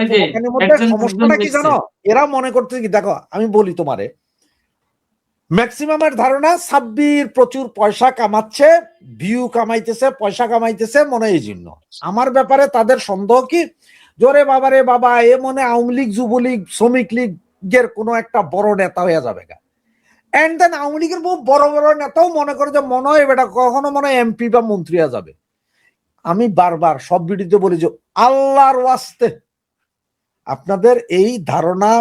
মধ্যে সমস্যাটা কি জানো, এরা মনে করতে কি, দেখো আমি বলি তোমারে, ম্যাক্সিমামের ধারণা সাব্বির প্রচুর পয়সা কামাচ্ছে, ভিউ কামাইতেছে, পয়সা কামাইতেছে, মনে এই জন্য। আমার ব্যাপারে তাদের সন্দেহ কি, জোরে বাবারে বাবা এ মনে আওয়ামী লীগ, যুবলীগ, শ্রমিক লীগের কোনো একটা বড় নেতা হয়ে যাবে গা। এন্ড দেন আওয়ামী লীগের বহু বড় বড় নেতাও মনে করে যে মনে হয় এটা কখনো মনে হয় এমপি বা মন্ত্রী হয়ে যাবে। আমি বারবার সব ভিডিওতে বলি যে আল্লাহর ওয়াস্তে আপনাদের এই ধারণা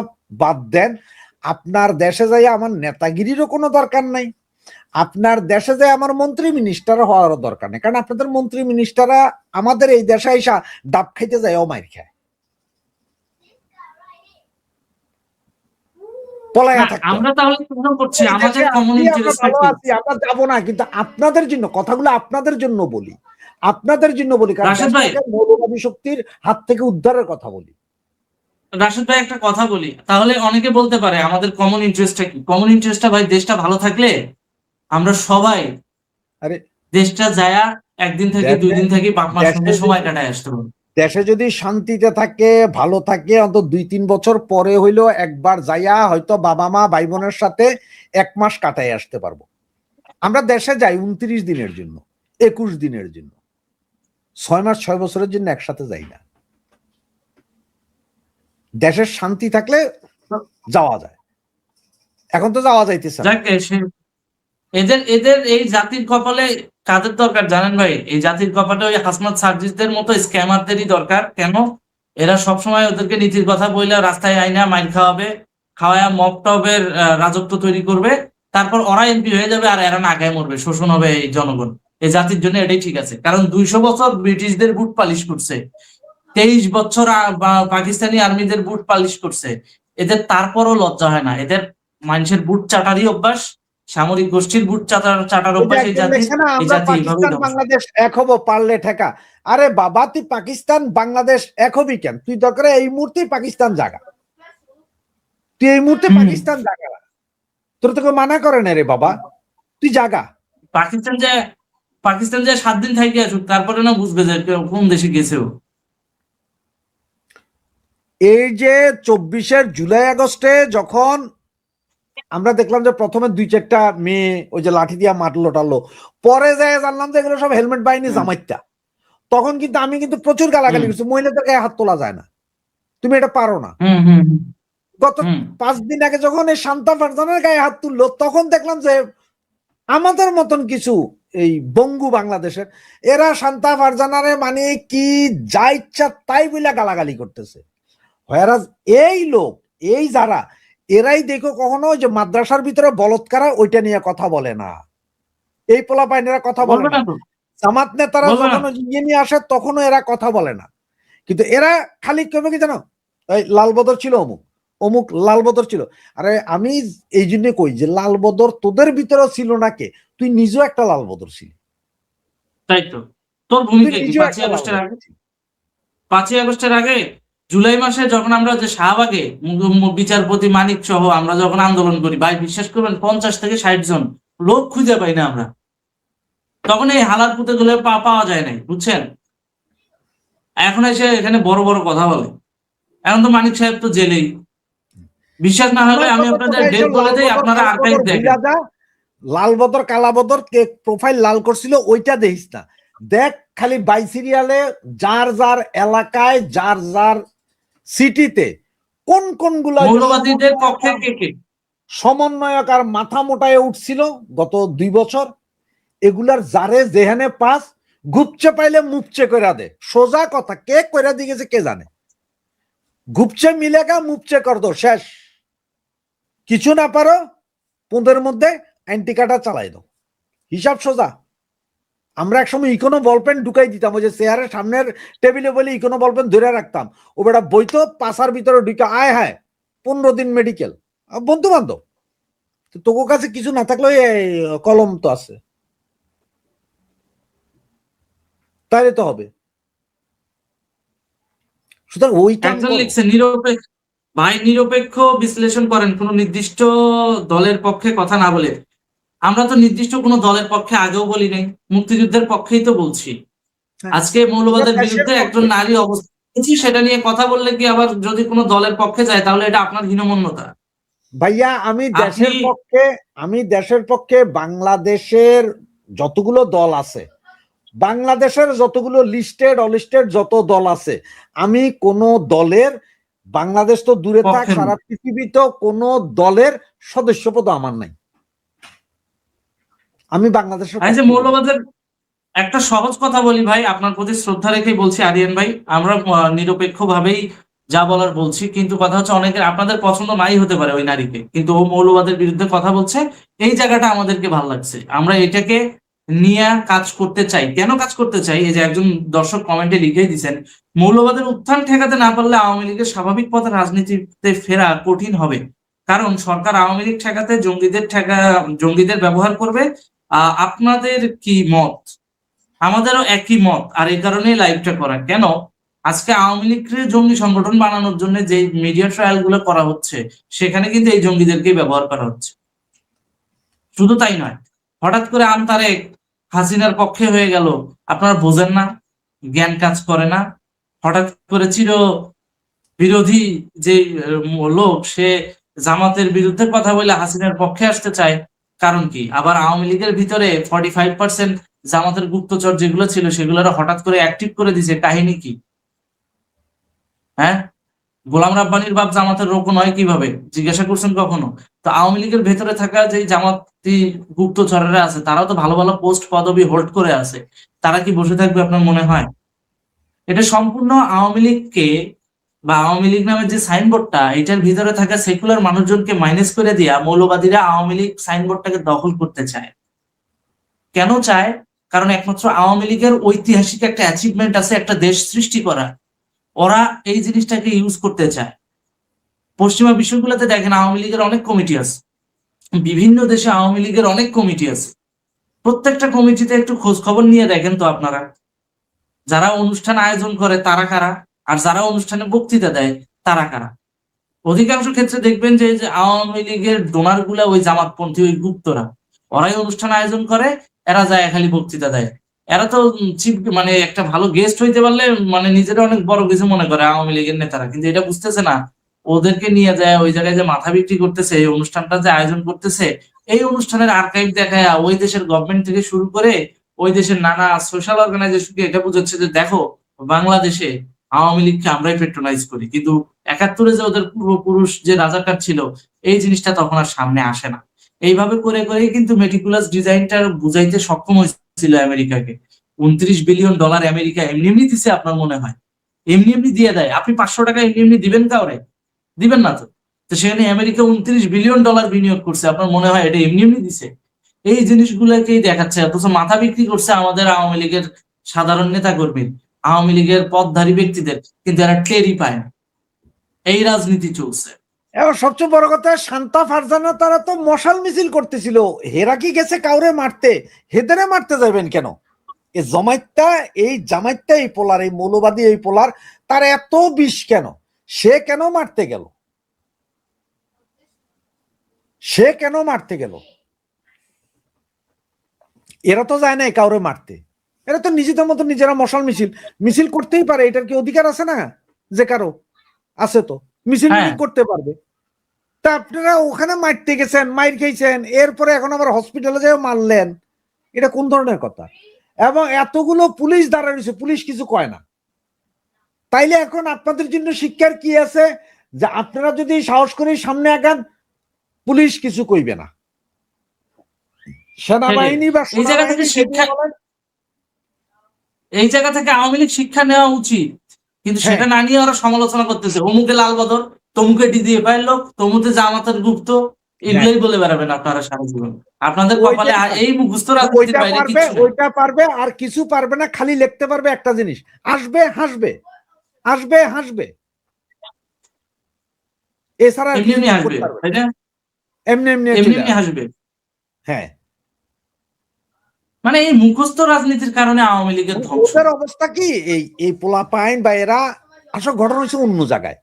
বাদ দেন। আপনার দেশে যাই আমার নেতাগিরিরও কোনো দরকার নাই, আপনার দেশে যাই আমার মন্ত্রী মিনিস্টার হওয়ারও দরকার নেই, কারণ আপনাদের মন্ত্রী মিনিস্টাররা আমাদের এই দেশে আইসা ডাব খাইতে যায়, ও মাইর খায়, আমরা তাহলে কেন করছি? আমাদের কমিউনিটি আমরা যাবো না, কিন্তু আপনাদের জন্য কথাগুলো আপনাদের জন্য বলি, আপনাদের জন্য বলি, কারণ মৌলবাদী শক্তির হাত থেকে উদ্ধারের কথা বলি। রাশেদ ভাই একটা কথা বলি, তাহলে অনেকে বলতে পারে আমাদের কমন ইন্টারেস্টটা কি? কমন ইন্টারেস্টটা ভাই, দেশটা ভালো থাকলে আমরা সবাই দেশটা যায়া একদিন থেকে 2 দিন থেকে বাপ মার সঙ্গে সময় কাটায় আসতে পারবো। দেশে যদি শান্তিতে থাকে, ভালো থাকে, অন্তত 2-3 বছর পরে হইলো একবার যাইয়া হয়তো বাবা মা ভাই বোনের সাথে 1 মাস কাটাই আসতে পারবো। আমরা দেশে যাই 29 দিনের জন্য, 21 দিনের জন্য, 6 মাস 6 বছরের জন্য একসাথে যাই না। দেশের শান্তি থাকলে যাওয়া যায়, এখন তো যাওয়া যাইতেছে না। এদের এই জাতির কপালে কাদের দরকার জানেন ভাই? এই জাতির কপালে ওই হাসনাত সার্জিসদের মতো স্ক্যামারদেরই দরকার। কেন? এরা সবসময় ওদেরকে নীতির কথা বইলে রাস্তায় আইনা মাইর খাওয়াবে, খাওয়ায়া মব টবের রাজত্ব তৈরি করবে, তারপর ওরা এমপি হয়ে যাবে আর এরা নাগায় মরবে, শোষণ হবে এই জনগণ। এই জাতির জন্য এটাই ঠিক আছে, কারণ 200 বছর ব্রিটিশদের বুট পালিশ করছে, 23 বছর পাকিস্তানি আর্মিদের বুট পালিশ করছে, এদের তারপরও লজ্জা হয় না। এদের মানুষের বুট চাটারই অভ্যাস, সামরিক গোষ্ঠীর বুট চাটার অভ্যাস। এই জাতি বাংলাদেশ এক হবো পারলে ঠেকা, আরে বাবা তুই পাকিস্তান বাংলাদেশ এক হবি কেন? তুই দরকার এই মুহূর্তে পাকিস্তান জাগা, তুই এই মুহূর্তে পাকিস্তান জাগা, তোর তোকে মানা করে না রে বাবা, তুই জাগা। পাকিস্তান যে 7 দিন থাকি আসুক, তারপরে না বুঝবে যে কোন দেশে গেছে। এই যে 24 জুলাই আগস্টে যখন আমরা দেখলাম যে প্রথমে 2-4টা মেয়ে ওই যে লাঠি দিয়া মারলো টারলো, পরে যায় জানলাম যে এগুলো সব হেলমেট বাহিনী জামাইতা, তখন কিন্তু আমি কিন্তু প্রচুর গালাগালি করছি, মহিলাদের গায়ে হাত তোলা যায় না, তুমি এটা পারো না। গত 5 দিন আগে যখন এই শান্তা ফারজানার গায়ে হাত তুললো, তখন দেখলাম যে আমাদের মতন কিছু এই বঙ্গু বাংলাদেশের এরা শান্তা ফারজানারে মানে কি যা ইচ্ছা তাই বলে গালাগালি করতেছে। এই লোক, এই যারা এরাই দেখো কখনো যে মাদ্রাসার ভিতরে বলৎকার ওইটা নিয়ে কথা বলে না, এই পোলাপাইনেরা কথা বলে না, জামাত নেতারা যখন ইয়ে নিয়ে আসে তখনও এরা কথা বলে না, কিন্তু এরা খালি কেমন কি জানো, এই লালবদর ছিল অমুক অমুক লালবদর ছিল। আরে আমি এই জন্য কই যে লালবদর তোদের ভিতরেও ছিল না, কে তুই নিজেও একটা লালবদর ছিলি, তাই তো তোর ভূমিকা কি? 5ই আগস্টের আগে জুলাই মাসে যখন আমরা যে শাহবাগে বিচারপতি মানিক সহ আমরা যখন আন্দোলন করি ভাই, বিশ্বাস করবেন 50 থেকে 60 জন লোক খুঁজে পাই না আমরা, তখন এই হালার পুঁতে গুলো পাওয়া যায় নাই, বুঝছেন? এখন এসে এখানে বড় বড় কথা বলে। এখন তো মানিক সাহেব তো জেলেই। বিশ্বাস না হলে আমি আপনাদের ডেট বলে দেই, আপনারা আর্কাইভ দেখেন। লাল বদর কালা বদর কে প্রোফাইল লাল করছিল ওইটা দেখিস না, দেখ খালি বাই সিরিয়ালে যার যার এলাকায় যার যার সিটিতে কোন কোনগুলা মৌলবাদীদের পক্ষে কে কে সমন্বয়ক আর মাথা মোটায় উঠছিল গত 2 বছর, এগুলার যারে যেখানে পাস গুপচে পাইলে মুপচে কইরা দে। সোজা কথা, কে কইরা দিয়ে গেছে কে জানে। গুপচে মিলেগা মুপচে কর দো, শেষ। কিছু না পারো পুঁদের মধ্যে অ্যান্টিকাটা চালাই দাও, হিসাব সোজা। আমরা একসময় ইকোনো বলপেন ঢুকাই দিতাম, ওই যে চেয়ারের সামনের টেবিলে বলে ইকোনো বলপেন ধরে রাখতাম, ও বেটা বইতো পাশার ভিতরে ঢুকে আয় হায় 15 দিন মেডিকেল। বন্ধু বান্ধব তোর কাছে কিছু না থাকলেও কলম তো আছে, তাইলে তো হবে। সুতরাং ওইটা লিখছে নিরপেক্ষ ভাই, নিরপেক্ষ বিশ্লেষণ করেন কোন নির্দিষ্ট দলের পক্ষে কথা না বলে। আমরা তো নির্দিষ্ট কোনো দলের পক্ষে আগেও বলি নাই, মুক্তিযুদ্ধের পক্ষেই তো বলছি। আজকে মৌলবাদের বিরুদ্ধে একজন নারী অবস্থান, সেটা নিয়ে কথা বললে কি আবার যদি কোনো দলের পক্ষে যায় তাহলে এটা আপনার হীনমন্যতা। ভাইয়া আমি দেশের পক্ষে বাংলাদেশের যতগুলো দল আছে, বাংলাদেশের যতগুলো লিস্টেড অলিস্টেড যত দল আছে, আমি কোন দলের, বাংলাদেশ তো দূরে থাক সারা পৃথিবীতে কোন দলের সদস্যপদ আমার নাই। আমি বাংলাদেশের মৌলবাদের একটা সহজ কথা বলি ভাই, আপনার প্রতি শ্রদ্ধা রেখেই বলছি আরিয়ান ভাই, আমরা নিরপেক্ষ ভাবেই যা বলার বলছি, কিন্তু কথা হচ্ছে অনেকের আপনাদের পছন্দ নাই হতে পারে ওই নারীকে, কিন্তু ও মৌলবাদের বিরুদ্ধে কথা বলছে, এই জায়গাটা আমাদেরকে ভালো লাগছে। আমরা এটাকে নিয়ে কাজ করতে চাই। কেন কাজ করতে চাই? এই যে একজন দর্শক কমেন্টে লিখেই দিচ্ছেন, মৌলবাদের উত্থান ঠেকাতে না পারলে আওয়ামী লীগের স্বাভাবিক পথে রাজনীতিতে ফেরা কঠিন হবে, কারণ সরকার আওয়ামী লীগ ঠেকাতে জঙ্গিদের ব্যবহার করবে। আপনাদের কি মত? আমাদেরও একই মত, আর এই কারণেই লাইভটা করা। কেন আজকে আওয়ামী লীগকে জঙ্গি সংগঠন বানানোর জন্য যে মিডিয়া ট্রায়াল গুলো করা হচ্ছে, সেখানে কিন্তু এই জঙ্গিদেরকেই ব্যবহার করা হচ্ছে। শুধু তাই নয়, হঠাৎ করে আনতারেক হাসিনার পক্ষে হয়ে গেল, আপনারা বোঝেন না, জ্ঞান কাজ করে না। হঠাৎ করে চির বিরোধী যে লোক, সে জামাতের বিরুদ্ধে কথা বলে হাসিনার পক্ষে আসতে চায়, কারণ কি? আবার আওয়ামী লীগের ভিতরে 45% জামাতের গুপ্তচর যেগুলো ছিল সেগুলো হঠাৎ করে অ্যাক্টিভ করে দিছে, কাহিনী কি? হ্যাঁ, গোলাম রাব্বানির বাপ জামাতের রোকন হয় কিভাবে জিজ্ঞাসা করছেন কখনো? তো আওয়ামী লীগের ভেতরে থাকা যে জামাতি গুপ্তচরেরা আছে, তারাও তো ভালো ভালো পোস্ট পদবি হোল্ড করে আছে, তারা কি বসে থাকবে আপনার মনে হয়? এটা সম্পূর্ণ আওয়ামী লীগকে বা আওয়ামী লীগ নামের যে সাইনবোর্ডটা, এটার ভিতরে থাকা সেকুলার মানুষজনকে মাইনাস করে দিয়া মৌলবাদীরা আওয়ামী লীগ সাইনবোর্ডটাকে দখল করতে চায়। কেন চায়? কারণ একমাত্র আওয়ামী লীগের ঐতিহাসিক একটা অ্যাচিভমেন্ট আছে, একটা দেশ সৃষ্টি করা। ওরা এই জিনিসটাকে ইউজ করতে চায়। পশ্চিমা বিশ্বগুলোতে দেখেন আওয়ামী লীগের অনেক কমিটি আছে, বিভিন্ন দেশে আওয়ামী লীগের অনেক কমিটি আছে। প্রত্যেকটা কমিটিতে একটু খোঁজ খবর নিয়ে দেখেন তো আপনারা, যারা অনুষ্ঠান আয়োজন করে তারা কারা, আর যারা অনুষ্ঠানে বক্তৃতা দেয় তারা কারা। অধিকাংশ ক্ষেত্রে দেখবেন যে আওয়ামী লীগের ডোনার গুলা ওই জামাতপন্থী, ওই গুপ্তরা, ওরাই অনুষ্ঠান আয়োজন করে, এরা যায় খালি বক্তৃতা দেয়। এরা তো মানে একটা ভালো গেস্ট হইতে পারলে মানে নিজেরা অনেক বড় কিছু মনে করে আওয়ামী লীগের নেতারা, কিন্তু এটা বুঝতেছে না ওদেরকে নিয়ে যায় ওই জায়গায় যে মাথা বিক্রি করতেছে, এই অনুষ্ঠানটা যে আয়োজন করতেছে, এই অনুষ্ঠানের আর্কাইভ দেখায় ওই দেশের গভর্নমেন্ট থেকে শুরু করে ওই দেশের নানা সোশ্যাল অর্গানাইজেশনকে এটা বোঝাচ্ছে যে দেখো বাংলাদেশে আওয়ামী লীগকে আমরাই পেট্রোনাইজ করি। কিন্তু 71-এ যে ওদের পূর্বপুরুষ যে রাজাকার ছিল, এই জিনিসটা তখন আর সামনে আসে না। এইভাবে করে করেই কিন্তু মেটিকুলাস ডিজাইনটা বুঝাইতে সক্ষম হয়েছিল আমেরিকাকে। $29 বিলিয়ন আমেরিকা এমনি এমনি দিছে আপনার মনে হয়? এমনি এমনি দিয়ে দেয়? আপনি 500 টাকা এমনি এমনি দিবেন কাউরে? দিবেন না তো। তো সেখানে আমেরিকা $29 বিলিয়ন বিনিয়োগ করছে, আপনার মনে হয় এটা এমনি এমনি দিছে? এই জিনিসগুলোকেই দেখাচ্ছে, অথচ মাথা বিক্রি করছে আমাদের আওয়ামী লীগের সাধারণ নেতা কর্মী, আওয়ামী লীগের পদধারী ব্যক্তিদের, কিন্তু এরা টেরই পায় না। এই রাজনীতি চলছে। এবার সবচেয়ে বড় কথা, শান্তা ফারজানা তারা তো মশাল মিছিল করতেছিল, হেরা কি গেছে কাউরে মারতে? হেদেরে মারতে যাবেন কেন? এই জমাইতটা এই জামাইতটা এই পোলার, এই মৌলবাদী এই পোলার, তার এত বিষ কেন? সে কেন মারতে গেল? সে কেন মারতে গেল? এরা তো যায় না কাউরে মারতে, এরা তো নিজেদের মতো নিজেরা মশাল মিছিল মিছিল করতেই পারে। এটার কি অধিকার আছে না? যে কারো আছে তো মিছিল করতে পারবে। তা আপনারা ওখানে মারতে গেছেন, মাইর খেয়েছেন, এরপরে এখন আবার হসপিটালে যেয়ে মারলেন, এটা কোন ধরনের কথা? এবং এতগুলো পুলিশ দাঁড়া রয়েছে, পুলিশ কিছু কয় না। তাইলে এখন আপনাদের জন্য শিক্ষার কি আছে যে আপনারা যদি সাহস করে সামনে আগান, পুলিশ কিছু কইবে না, সেনাবাহিনী বা এই জায়গা থেকে শিক্ষা, এই জায়গা থেকে আওয়ামী লীগ শিক্ষা নেওয়া উচিত, কিন্তু সেটা না নিয়ে ওরা সমালোচনা করতেছে। অমুকে লাল বদর, তমুকে ডিজিএফআই লোক, তমুকে জামাতের গুপ্ত, এগুলোই বলে বেড়াবেন আপনারা সারা জীবন। আপনাদের কপালে এই মুখস্থ রাজনীতির বাইরে কিছু নাই। ওইটা পারবে আর কিছু পারবে না, খালি লিখতে পারবে একটা জিনিস, আসবে হাসবে, আসবে হাসবে, এছাড়া এমনি হাসবে, তাই না? এমনি হাসবে। হ্যাঁ, মানে এই মুখস্থ রাজনীতির কারণে আওয়ামী লীগের ধ্বংস। ওদের অবস্থা কি, এই পোলাপাইন বা এরা আসলে ঘটনা হচ্ছে অন্য জায়গায়।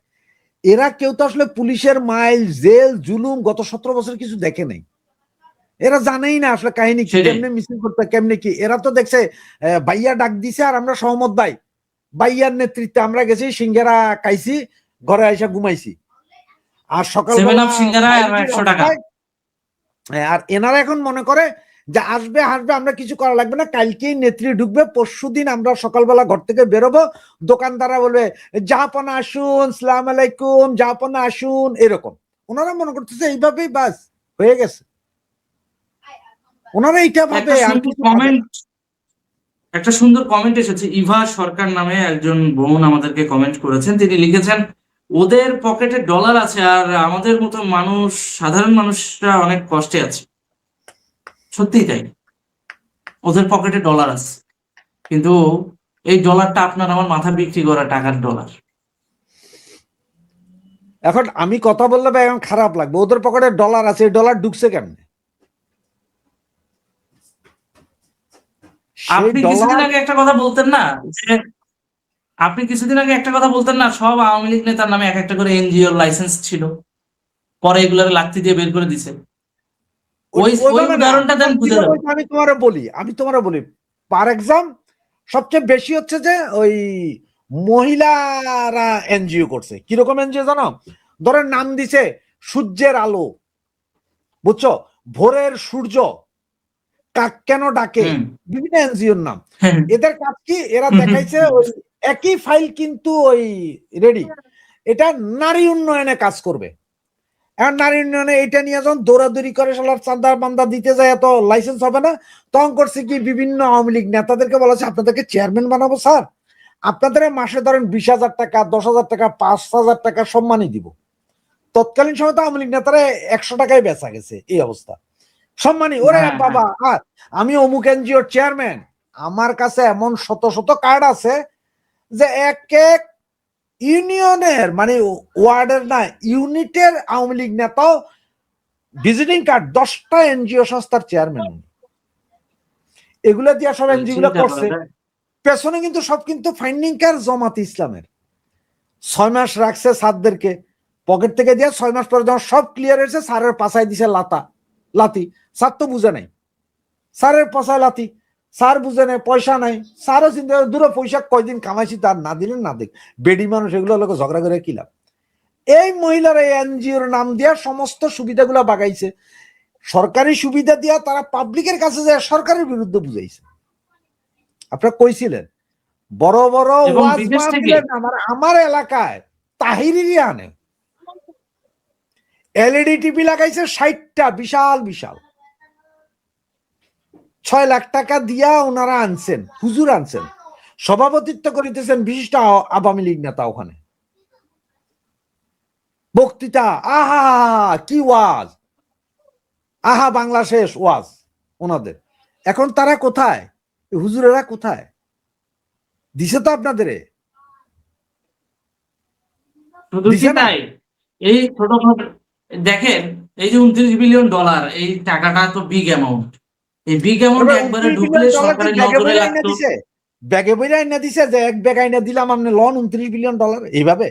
এরা কেউ তো আসলে পুলিশের মাইল, জেল, জুলুম গত 17 বছর কিছু দেখে নেই। এরা জানেই না আসলে কাহিনী কি, কেমনে মিছিল করতে, কেমনে কি। এরা তো দেখছে বাইয়া ডাক দিছে আর আমরা সহমত ভাই, বাইয়ার নেতৃত্বে আমরা গেছি, সিঙ্গারা খাইছি, ঘরে আইসা ঘুমাইছি, আর সকাল আর এনারা এখন মনে করে যে আসবে হাসবে, আমরা কিছু করা লাগবে না, কালকেই নেত্রী ঢুকবে, পরশুদিন আমরা সকালবেলা ঘর থেকে বেরোবো, দোকানদাররা বলবে জাহাপনা আসুন, সালাম আলাইকুম, জাহাপনা আসুন, এরকম। ওনারা মনে করতেছে এইভাবেই বাস হয়ে গেছে, ওনারা এইটা ভাবে। একটা সুন্দর কমেন্ট এসেছে, ইভা সরকার নামে একজন বোন আমাদেরকে কমেন্ট করেছেন। তিনি লিখেছেন, ওদের পকেটে ডলার আছে আর আমাদের মতো মানুষ, সাধারণ মানুষরা অনেক কষ্টে আছে। সত্যিই তাই, ওদের পকেটে ডলার আছে, কিন্তু এই ডলারটা আপনার আমার মাথা বিক্রি করা টাকার ডলার। এখন আমি কথা বললে ভাই এখন খারাপ লাগবে, ওদের পকেটে ডলার আছে, ডলার ঢুকছে কেমনে? আপনি কিছুদিন আগে একটা কথা বলতেন না, যে আপনি কিছুদিন আগে একটা কথা বলতেন না, সব আওয়ামী লীগ নেতার নামে এক একটা করে এনজিও লাইসেন্স ছিল, পরে এগুলোর লাত্তি দিয়ে বের করে দিছে। ওই উদাহরণটা দেন, বুঝে যাবেন। আমি তোমার বলি ফর এক্সাম্পল, সবচেয়ে বেশি হচ্ছে যে ওই মহিলারা এনজিও করছে। কিরকম এনজিও জানো? ধরেন নাম দিছে সূর্যের আলো, বুঝছো, ভোরের সূর্য, কাক কেন ডাকে, বিভিন্ন এনজিওর নাম। এদের কাজ কি, এরা দেখাইছে ওই একই ফাইল কিন্তু ওই রেডি, এটা নারী উন্নয়নে কাজ করবে। এখন নারী উন্নয়নে এটা নিয়ে যখন দৌড়াদৌড়ি করে সালার চাঁদা বান্দা দিতে যায়, এত লাইসেন্স হবে না। তখন করছে কি, বিভিন্ন আওয়ামী লীগ নেতাদেরকে বলেছে আপনাদেরকে চেয়ারম্যান বানাবো স্যার, আপনাদের মাসে ধরেন 20,000 টাকা, 10,000 টাকা, 5,000 টাকা সম্মানই দিব। তৎকালীন সময় তো আওয়ামী লীগ নেতারা 100 টাকায় বেচা গেছে, এই অবস্থা। সম্মানী, ওরে বাবা, আর আমি অমুক এনজিওর চেয়ারম্যান, আমার কাছে এমন শত শত কার্ড আছে যে এক এক ইউনিয়নের, মানে ওয়ার্ডের না, ইউনিটের আওয়ামী লীগ নেতাও ভিজিটিং কার্ড, 10টা এনজিও সংস্থার চেয়ারম্যান। এগুলা দিয়ে সব এনজিও গুলা করছে, পেছনে কিন্তু সব কিন্তু ফাইন্ডিং কার জামাত ইসলামের। 6 মাস রাখছে স্যারদেরকে, পকেট থেকে দিয়ে 6 মাস পরে যখন সব ক্লিয়ার হয়েছে, স্যারের পাশায় দিছে লাতি। স্যার তো বুঝে নাই, স্যারের পাশায় লাতি, স্যার বুঝে নেই, পয়সা নাই, স্যারও চিন্তা দূরে পয়সা কয়দিন কামাইছি, তার না দিলেন না দেখ, বেডি মানুষ, এগুলো লোক ঝগড়া করে কি লাভ। এই মহিলারা এনজিওর নাম দিয়া সমস্ত সুবিধাগুলা বাগাইছে, সরকারি সুবিধা দিয়া তারা পাবলিকের কাছে যায় সরকারের বিরুদ্ধে বুঝাইছে। আপনারা কইছিলেন বড় বড় ওয়াজ মাহফিলের, আমার এলাকায় তাহিরিরি আনে এলইডি টিভি লাগাইছে 60টা, বিশাল বিশাল, 6 লাখ টাকা দিয়া ওনারা আনছেন, হুজুর আনছেন, সভাপতিত্ব করিতেছেন বিশিষ্ট আওয়ামী লীগ নেতা। ওখানে বক্তৃতা, আহা কি ওয়াজ, আহা বাংলা শেষ ওয়াজ ওনাদের। এখন তারা কোথায়, হুজুরেরা কোথায়? দিছে তো আপনাদের, এই ছোট দেখেন, এই যে $29 বিলিয়ন, এই টাকাটা তো বিগ অ্যামাউন্ট। এই বিগ অ্যামাউন্ট একবারে ঢুকলে সরকারের নজরে লাগতো। ব্যাগে বইরা আইনা দিছে যে এক ব্যাগ আইনা দিলাম আপনি লোন $29 বিলিয়ন এইভাবে।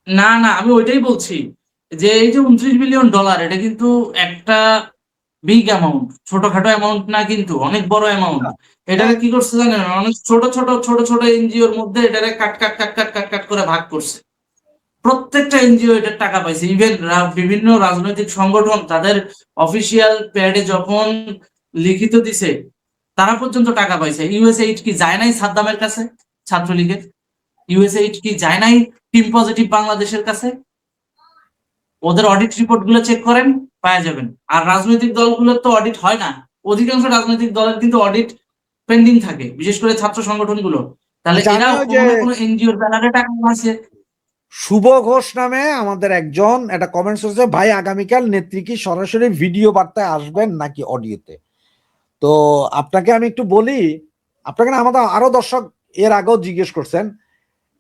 না না, আমি ওইটাই বলছি যে এই যে $29 বিলিয়ন এটা কিন্তু একটা বিগ অ্যামাউন্ট, ছোটখাটো অ্যামাউন্ট না, কিন্তু অনেক বড় অ্যামাউন্ট। এটাকে কি করছে জানেন, অনেক ছোট ছোট এনজিওর মধ্যে এটাকে কাট করে ভাগ করছে। প্রত্যেকটা এনজিও এটার টাকা পাইছে। ইভেন বিভিন্ন রাজনৈতিক সংগঠন তাদের অফিসিয়াল প্যাডে যখন লিখিত দিছে তারা পর্যন্ত টাকা পাইছে। ইউএসএইড কি যায় নাই সাদ্দামের কাছে ছাত্রলীগের? ইউএসএইড কি যায় নাই টিম পজিটিভ বাংলাদেশের কাছে? ওদের অডিট রিপোর্ট গুলো চেক করেন, পাওয়া যাবেন। আর রাজনৈতিক দলগুলোর তো অডিট হয় না, অধিকাংশ রাজনৈতিক দলের কিন্তু অডিট পেন্ডিং থাকে, বিশেষ করে ছাত্র সংগঠনগুলো। তাহলে এরা কোনো এনজিওর ব্যানারে টাকা পাচ্ছে। শুভ ঘোষ নামে আমাদের একজন একটা কমেন্টস করেছে, ভাই আগামীকাল নেত্রী কি সরাসরি ভিডিও বার্তায় আসবেন নাকি অডিওতে? তো আপনাকে আমি একটু বলি, আপনাকে না আমাদের আরো দর্শক এর আগেও জিজ্ঞেস করছেন,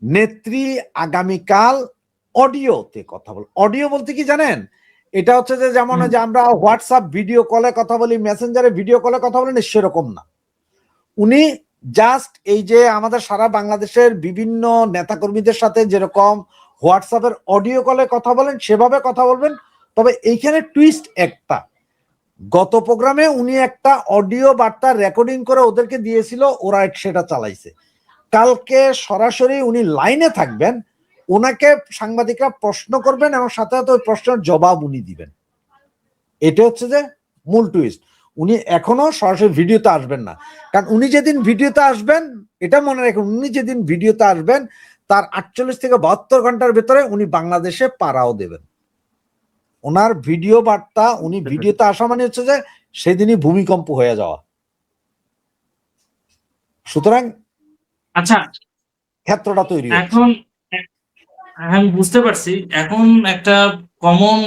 নেত্রী আগামীকাল অডিওতে কথা বল। অডিও বলতে কি জানেন, এটা হচ্ছে যে যেমন যে আমরা হোয়াটসঅ্যাপ ভিডিও কলে কথা বলি, মেসেঞ্জারে ভিডিও কলে কথা বলি, সেরকম না। উনি জাস্ট এই যে আমাদের সারা বাংলাদেশের বিভিন্ন নেতাকর্মীদের সাথে যেরকম হোয়াটসঅ্যাপের অডিও কলে কথা বলেন সেভাবে কথা বলবেন। তবে এইখানে টুইস্ট একটা, গত প্রোগ্রামে উনি একটা অডিও বার্তা রেকর্ডিং করে ওদেরকে দিয়েছিল, ওরা সেটা চালাইছে। কালকে সরাসরি উনি লাইনে থাকবেন, ওনাকে সাংবাদিকরা প্রশ্ন করবেন এবং সাথে সাথে ওই প্রশ্নের জবাব উনি দিবেন। এটা হচ্ছে যে মূল টুইস্ট। উনি এখনো সরাসরি ভিডিওতে আসবেন না, কারণ উনি যেদিন ভিডিওতে আসবেন, এটা মনে রাখুন, উনি যেদিন ভিডিওতে আসবেন তার 48 থেকে 72 ঘন্টার ভেতরে উনি বাংলাদেশে পাড়াও দেবেন। ওনার ভিডিও বার্তা, উনি ভিডিওতে আসা মানে হচ্ছে যে সেদিনই ভূমিকম্প হয়ে যাওয়া। সুতরাং আচ্ছা, ক্ষেত্রটা তৈরি এখন আমি বুঝতে পারছি। এখন একটা কমন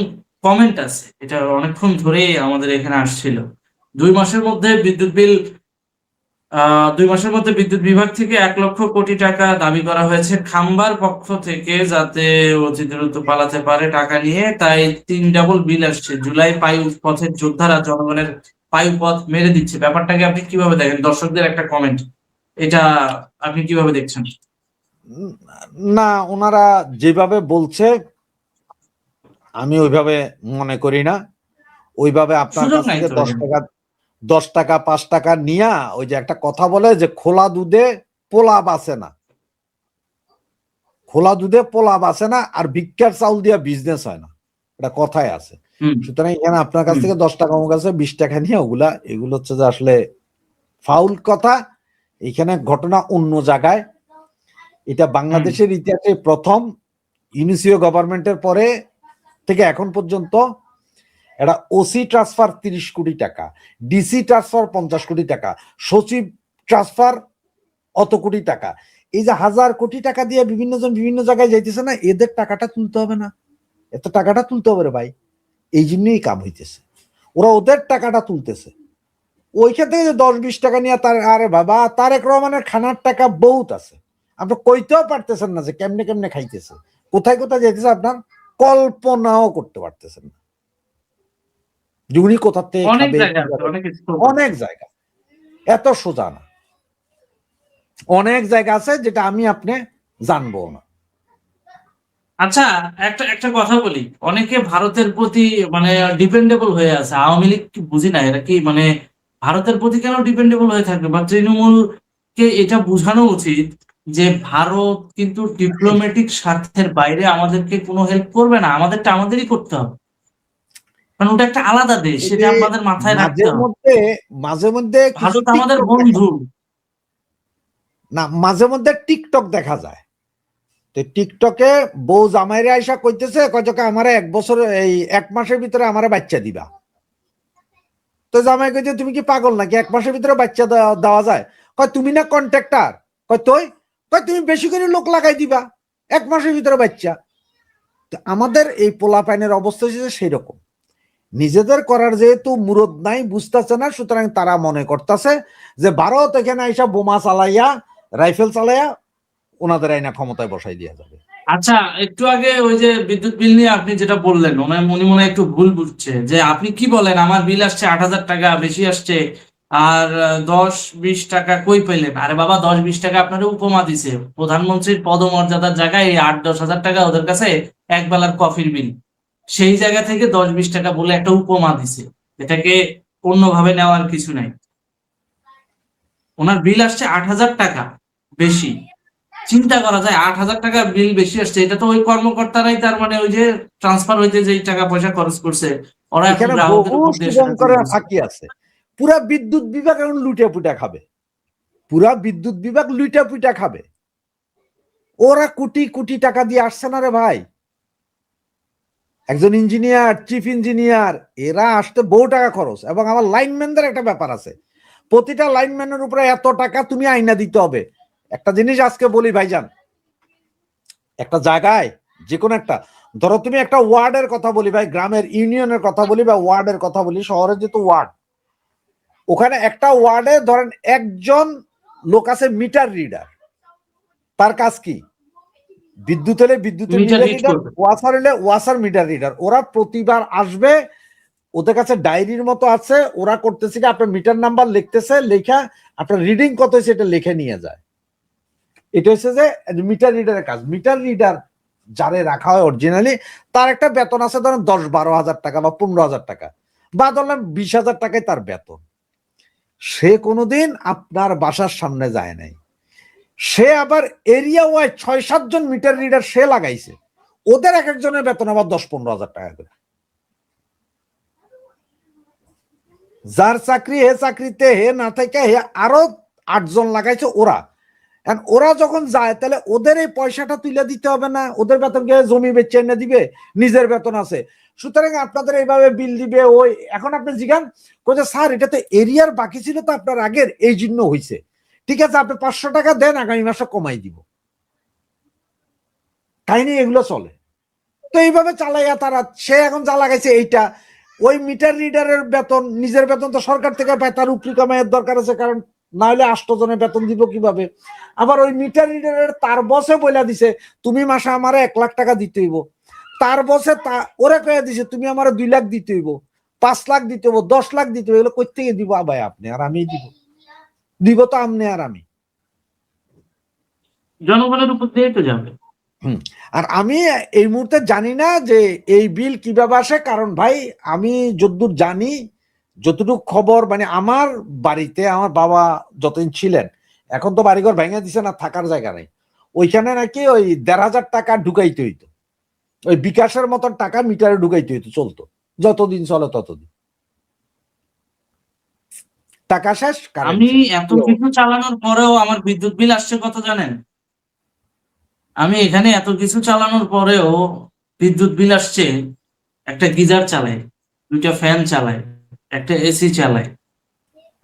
কমেন্ট আছে, এটা অনেকক্ষণ ধরে আমাদের এখানে আসছিল। 2 মাসের মধ্যে বিদ্যুৎ বিভাগ থেকে 1 লক্ষ কোটি টাকা দাবি করা হয়েছে খাম্বার পক্ষ থেকে, যাতে অতি দ্রুত পালাতে পারে টাকা নিয়ে। তাই 3 ডাবল বিল আসছে। জুলাই পায়ু পথের যোদ্ধারা জনগণের পায়ু পথ মেরে দিচ্ছে। ব্যাপারটাকে আপনি কিভাবে দেখেন? দর্শকদের একটা কমেন্ট, এটা আপনি কিভাবে দেখছেন? না, ওনারা যেভাবে বলছে আমি ওইভাবে মনে করি না। ওইভাবে আপনার কাছ থেকে 10 টাকা 5 টাকা নিয়া, ওই যে একটা কথা বলে যে খোলা দুধে পোলা বাসে না, খোলা দুধে পোলা বাসে না, আর ভিক্ষার চাউল দিয়া বিজনেস হয় না, এটা কথায় আছে। সুতরাং এখানে আপনার কাছ থেকে 10 টাকা, আমার কাছে 20 টাকা নিয়ে এগুলো হচ্ছে যে আসলে ফাউল কথা। এখানে ঘটনা অন্য জায়গায়। এটা বাংলাদেশের ইতিহাসে প্রথম ইউনিসিও গভর্নমেন্টের পরে থেকে এখন পর্যন্ত এটা ওসি ট্রান্সফার 30 কোটি টাকা, ডিসি ট্রান্সফার 50 কোটি টাকা, সচিব ট্রান্সফার অত কোটি টাকা। এই যে 1000 কোটি টাকা দিয়ে বিভিন্ন জন বিভিন্ন জায়গায় যাইতেছে না, এদের টাকাটা তুলতে হবে না? এত টাকাটা তুলতে হবে রে ভাই, এই জন্যই কাম হইতেছে। ওরা ওদের টাকাটা তুলতেছে, ওইখান থেকে যে 10-20 টাকা নিয়ে তার, আরে বাবা, তারেক রহমানের খানার টাকা বহুত আছে, আপনি কইতেও পারতেছেন না যে কেমনে কেমনে খাইতেছে, কোথায় কোথায় যাইতেছে, আপনার কল্পনাও করতে পারতেছেন না। উনি কোথা থেকে অনেক জায়গা, এত সোজা না, অনেক জায়গা আছে যেটা আমি আপনি জানবো না। আচ্ছা, একটা কথা বলি, অনেকে ভারতের প্রতি মানে ডিপেন্ডেবল হয়ে আছে। আওয়ামী লীগ কি বুঝি না, এরা কি মানে ভারতের প্রতি কেন ডিপেন্ডেবল হয়ে থাকবে? বা তৃণমূলকে এটা বোঝানো উচিত যে ভারত কিন্তু ডিপ্লোম্যাটিক স্বার্থের বাইরে আমাদেরকে কোনো হেল্প করবে না, আমাদেরটা আমাদেরই করতে হবে, কারণ ওটা একটা আলাদা দেশ, সেটা আমাদের মাথায় রাখতে হবে। মাঝে মধ্যে ভারত আমাদের বন্ধু না, মাঝে মধ্যে টিকটক দেখা যায়, তো টিকটকে বউ জামাইরে আইসা কইতেছে, কয়জকে আমারে 1 বছর, এই 1 মাসের ভিতরে আমারে বাচ্চা দিবা। তো জামাই কইছে তুমি কি পাগল নাকি, 1 মাসের ভিতরে বাচ্চা দেওয়া যায়? কয় তুমি না কন্ট্রাক্টর? কয় তুমি বেশি করে লোক লাগাই দিবা, 1 মাসের ভিতরে বাচ্চা। তো আমাদের এই পোলাপাইনের অবস্থা হচ্ছে সেই রকম, নিজেদের করার যেহেতু মুরদ নাই, বুঝতেছে না, সুতরাং তারা মনে করতেছে যে ভারত এখানে আইসা বোমা চালাইয়া, রাইফেল চালাইয়া ওনাদের আইনা ক্ষমতায় বসাই দেওয়া যাবে। আচ্ছা, একটু আগে ওই যে বিদ্যুৎ বিল নিয়ে আপনি যেটা বললেন, উনি মনে হয় একটু ভুল বুঝছে যে আপনি কি বলেন আমার বিল আসছে 8,000 টাকা বেশি আসছে আর 10-20 টাকা কই পেলেন? আরে বাবা, 10-20 টাকা আপনার উপমা দিছে। প্রধানমন্ত্রীর পদমর্যাদার জায়গায় এই 8-10 হাজার টাকা ওদের কাছে এক বেলার কফির বিল। সেই জায়গা থেকে 10-20 টাকা বলে একটা উপমা দিছে, এটাকে অন্যভাবে নেওয়ার কিছু নাই। ওনার বিল আসছে 8,000 টাকা বেশি। চিন্তা করা যায় 8,000 টাকা বিল বেশি আসছে, এটা তো ওই কর্মকর্তারাই তার মানে ওই যে ট্রান্সফার হইতে যে টাকা পয়সা খরচ করছে ওরা এখন এখানে গ্রাহকের বহু উপর দিয়ে সেটা শুভঙ্করের তুলতেছে। ফাঁকি আছে। পুরা বিদ্যুৎ বিভাগ এখন লুটে পুটে খাবে, পুরা বিদ্যুৎ বিভাগ লুটে পুটে খাবে। ওরা কোটি কোটি টাকা দিয়ে আসছে না রে ভাই। একজন ইঞ্জিনিয়ার, চিফ ইঞ্জিনিয়ার, এরা আসতে বহু টাকা খরচ। এবং আমার লাইনম্যানদের একটা ব্যাপার আছে, প্রতিটা লাইনম্যানের উপরে এত টাকা তুমি আইনা দিতে হবে। একটা জিনিস আজকে বলি ভাইজান, একটা জায়গায় যে কোনো একটা, ধরো তুমি একটা ওয়ার্ডের কথা বলি ভাই, গ্রামের ইউনিয়নের কথা বলি বা ওয়ার্ডের কথা বলি, শহরের যেহেতু ওয়ার্ড, ওখানে একটা ওয়ার্ডে ধরেন একজন লোক আছে মিটার রিডার। তার কাজ কি? বিদ্যুৎ হলে বিদ্যুতের মিটার মিটার রিড রিডার, করবে। ওয়াসার হলে ওয়াসার মিটার রিডার। ওরা প্রতিবার আসবে, ওদের কাছে ডায়েরির মতো আছে, ওরা করতেছে কি আপনার মিটার নাম্বার লিখতেছে, লেখা আপনার রিডিং কত হয়েছে এটা লিখে নিয়ে যায়। এটা হচ্ছে যে মিটার রিডারের কাজ। মিটার রিডার যারে রাখা হয় অরিজিনালি, তার একটা বেতন আছে ধরেন 10-12 হাজার টাকা বা 15 হাজার টাকা, বা ধরলাম 20 হাজার টাকায় তার বেতন। সে কোনোদিন আপনার বাসার সামনে যায় নাই। সে আবার এরিয়া ওয়াইজ 6-7 জন মিটার রিডার সে লাগাইছে, ওদের এক একজনের বেতন আবার 10-15 হাজার টাকা করে। যার চাকরি হে চাকরিতে, হে না থেকে হে আরো 8 জন লাগাইছে ওরা। ওরা যখন যায় তাহলে ওদের এই পয়সাটা তুলে দিতে হবে না? ওদের বেতন কে জমি বেচে এনে দিবে, নিজের বেতন আছে। সুতরাং আপনাদের এইভাবে বিল দিবে। ওই এখন আপনি জিজ্ঞান কোথায় স্যার, এটা তো এরিয়ার বাকি ছিল তো আপনার আগের, এই জন্য হয়েছে। ঠিক আছে, আপনি 500 টাকা দেন, আগামী মাসে কমাই দিব। কাহিনী এগুলো চলে তো এইভাবে চালাইয়া তারা। সে এখন যা লাগাইছে এইটা, ওই মিটার রিডারের বেতন, নিজের বেতন তো সরকার থেকে পায়, তার উপরি কামাইয়ের দরকার আছে, কারণ না হলে 8 জনের বেতন দিব কিভাবে? আবার ওই মিটার রিডারের তার বসে বইলা দিছে তুমি মাসে আমারে 1 লাখ টাকা দিতে হইব। তার বসে ওরা কয়ে দিছে তুমি আমার 2 লাখ দিতে হইব, 5 লাখ দিতে হইব, 10 লাখ দিতে হইব। এগুলো কই থেকে দিব ভাই? আপনি আর আমি দিব তো আপনি আর আমি, জনগণের উপর দিয়ে তো যাবে। আর আমি এই মুহূর্তে জানি না যে এই বিল কিভাবে আসে। কারণ ভাই আমি যতদূর জানি, যতটুকু খবর, মানে আমার বাড়িতে আমার বাবা যতদিন ছিলেন, এখন তো বাড়িঘর ভেঙে দিছে না, থাকার জায়গা নেই, ওইখানে নাকি ওই 1,500 টাকা ঢুকাইতে হইতো, ওই বিকাশের মতন টাকা মিটারে ঢুকাইতে হইতো, চলতো যতদিন চলে ততদিন। টাকা শেষ। আমি এত কিছু চালানোর পরেও আমার বিদ্যুৎ বিল আসছে কত জানেন? আমি এখানে এত কিছু চালানোর পরেও বিদ্যুৎ বিল আসছে, একটা গিজার চালাই, 2টা ফ্যান চালাই, একটা এসি চালাই,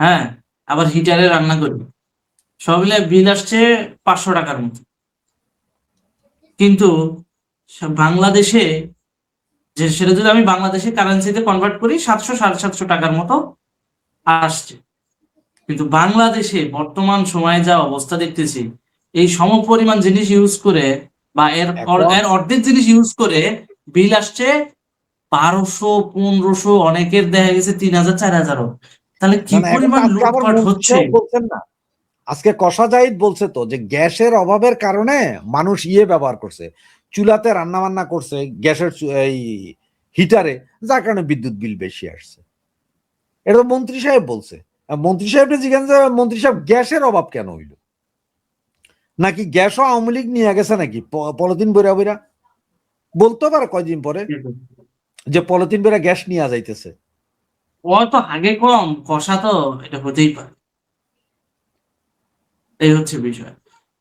হ্যাঁ, আবার হিটারে রান্না করি, সব মিলে বিল আসছে 500 টাকার মতো। কিন্তু বাংলাদেশে যে সেটা যদি আমি বাংলাদেশে কারেন্সিতে কনভার্ট করি 700-750 টাকার মতো আসছে। কিন্তু বাংলাদেশে বর্তমান সময়ে যা অবস্থা দেখতেছি, এই সমপরিমাণ জিনিস ইউজ করে বা এর অর্ধেক জিনিস ইউজ করে বিল আসছে 1200-1500, অনেকের দেখা গেছে 3000-4000। তাহলে কি পরিমাণ লুটপাট হচ্ছে? বলছেন না, আজকে কষা জাহিদ বলছে তো যে গ্যাসের অভাবের কারণে মানুষ ব্যবহার করছে, চুলাতে রান্না বান্না করছে, গ্যাসের এই হিটারে, যার কারণে বিদ্যুৎ বিল বেশি আসছে। এটা মন্ত্রী সাহেব বলছে। মন্ত্রী সাহেব জিজ্ঞাসা, মন্ত্রী সাহেব গ্যাসের অভাব কেন হইল? নাকি গ্যাসও আওয়ামী লীগ নিয়ে গেছে নাকি পলিথিন বইরা বইরা? বলতে পারে কয়দিন পরে যে পলিথিন বইরা গ্যাস নিয়ে যাইতেছে। ও তো আগে কম কষা, তো এটা হতেই পারে। এই হচ্ছে বিষয়।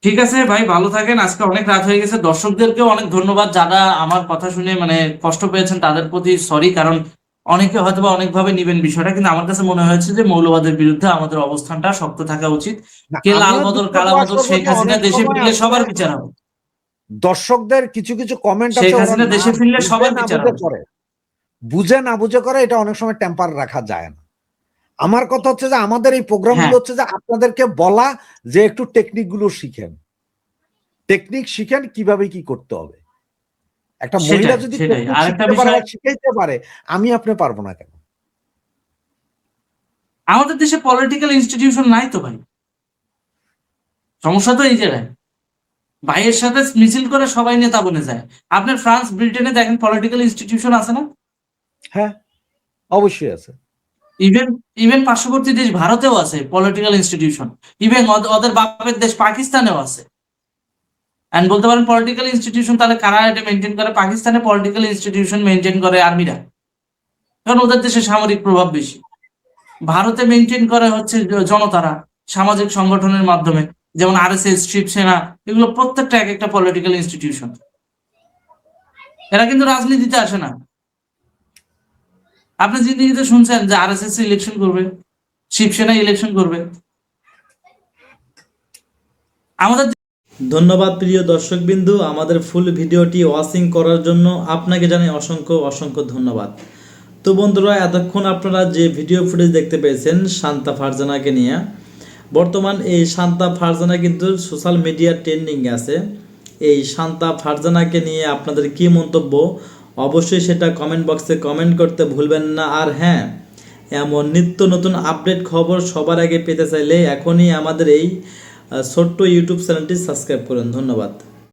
ঠিক আছে ভাই, ভালো থাকেন। আজকে অনেক রাত হয়ে গেছে। দর্শকদেরকেও অনেক ধন্যবাদ যারা আমার কথা শুনে মানে কষ্ট পেয়েছেন, তাদের প্রতি সরি। কারণ অনেকে হয়তোবা অনেকভাবে নিবেন বিষয়টা, কিন্তু আমার কাছে মনে হয়েছে যে মৌলবাদের বিরুদ্ধে আমাদের অবস্থানটা শক্ত থাকা উচিত। কে লাল বদল কালা বদল, শেখ হাসিনা দেশে ফিরলে সবার বিচার হবে। দর্শকদের কিছু কিছু কমেন্ট আছে, শেখ হাসিনা দেশে ফিরলে সবার বিচার হবে। বুঝে না বুঝে করে, এটা অনেক সময় টেম্পার রাখা যায় না। আমার কথা হচ্ছে যে আমাদের এই প্রোগ্রামগুলো হচ্ছে যে আপনাদেরকে বলা যে একটু টেকনিক গুলো শিখেন। টেকনিক শিখেন কিভাবে কি করতে হবে। একটা সেটাই, মহিলা যদি সেটাই। টেকনিক আরেকটা শিখতে পারে বিষয়- বা শিখাইতে পারে, আমি আপনি পারবো না কেন? আমাদের দেশে পলিটিক্যাল ইনস্টিটিউশন নাই তো ভাই, সমস্যা তো এই জায়গায়। ভাইয়ের সাথে মিছিল করে সবাই নেতা বনে যায়। আপনার ফ্রান্স ব্রিটেনে দেখেন পলিটিক্যাল ইনস্টিটিউশন আছে না? হ্যাঁ, অবশ্যই আছে। ইভেন পার্শ্ববর্তী দেশ ভারতেও আছে পলিটিক্যাল ইনস্টিটিউশন। ইভেন ওদের বাপের দেশ পাকিস্তানেও আছে। এন্ড বলতে পারেন পলিটিক্যাল ইনস্টিটিউশন তাহলে কারা এটা মেনটেন করে? পাকিস্তানে পলিটিক্যাল ইনস্টিটিউশন মেনটেন করে আর্মিরা, কারণ ওদের দেশে সামরিক প্রভাব বেশি। ভারতে মেনটেন করে হচ্ছে জনতারা সামাজিক সংগঠনের মাধ্যমে, যেমন আরএসএস, শিবসেনা, এগুলো প্রত্যেকটা এক একটা পলিটিক্যাল ইনস্টিটিউশন। এরা কিন্তু রাজনীতিতে আসে না। আপনি জিন্দিগিতে শুনছেন যে আরএসএস ইলেকশন করবে, শিবসেনা ইলেকশন করবে? আমাদের ধন্যবাদ প্রিয় দর্শকবিন্দু, আমাদের ফুল ভিডিওটি ওয়াচিং করার জন্য আপনাকে জানাই অসংখ্য অসংখ্য ধন্যবাদ। তো বন্ধুরা, এতক্ষণ আপনারা যে ভিডিও ফুটেজ দেখতে পেয়েছেন শান্তা ফারজানাকে নিয়ে, বর্তমান এই শান্তা ফারজানা কিন্তু সোশ্যাল মিডিয়া ট্রেন্ডিং আছে। এই শান্তা ফারজানাকে নিয়ে আপনাদের কি মন্তব্য অবশ্যই সেটা কমেন্ট বক্সে কমেন্ট করতে ভুলবেন না। আর হ্যাঁ, এমন নিত্য নতুন আপডেট খবর সবার আগে পেতে চাইলে এখনই আমাদের এই ছোট্ট ইউটিউব চ্যানেলটি সাবস্ক্রাইব করুন। ধন্যবাদ।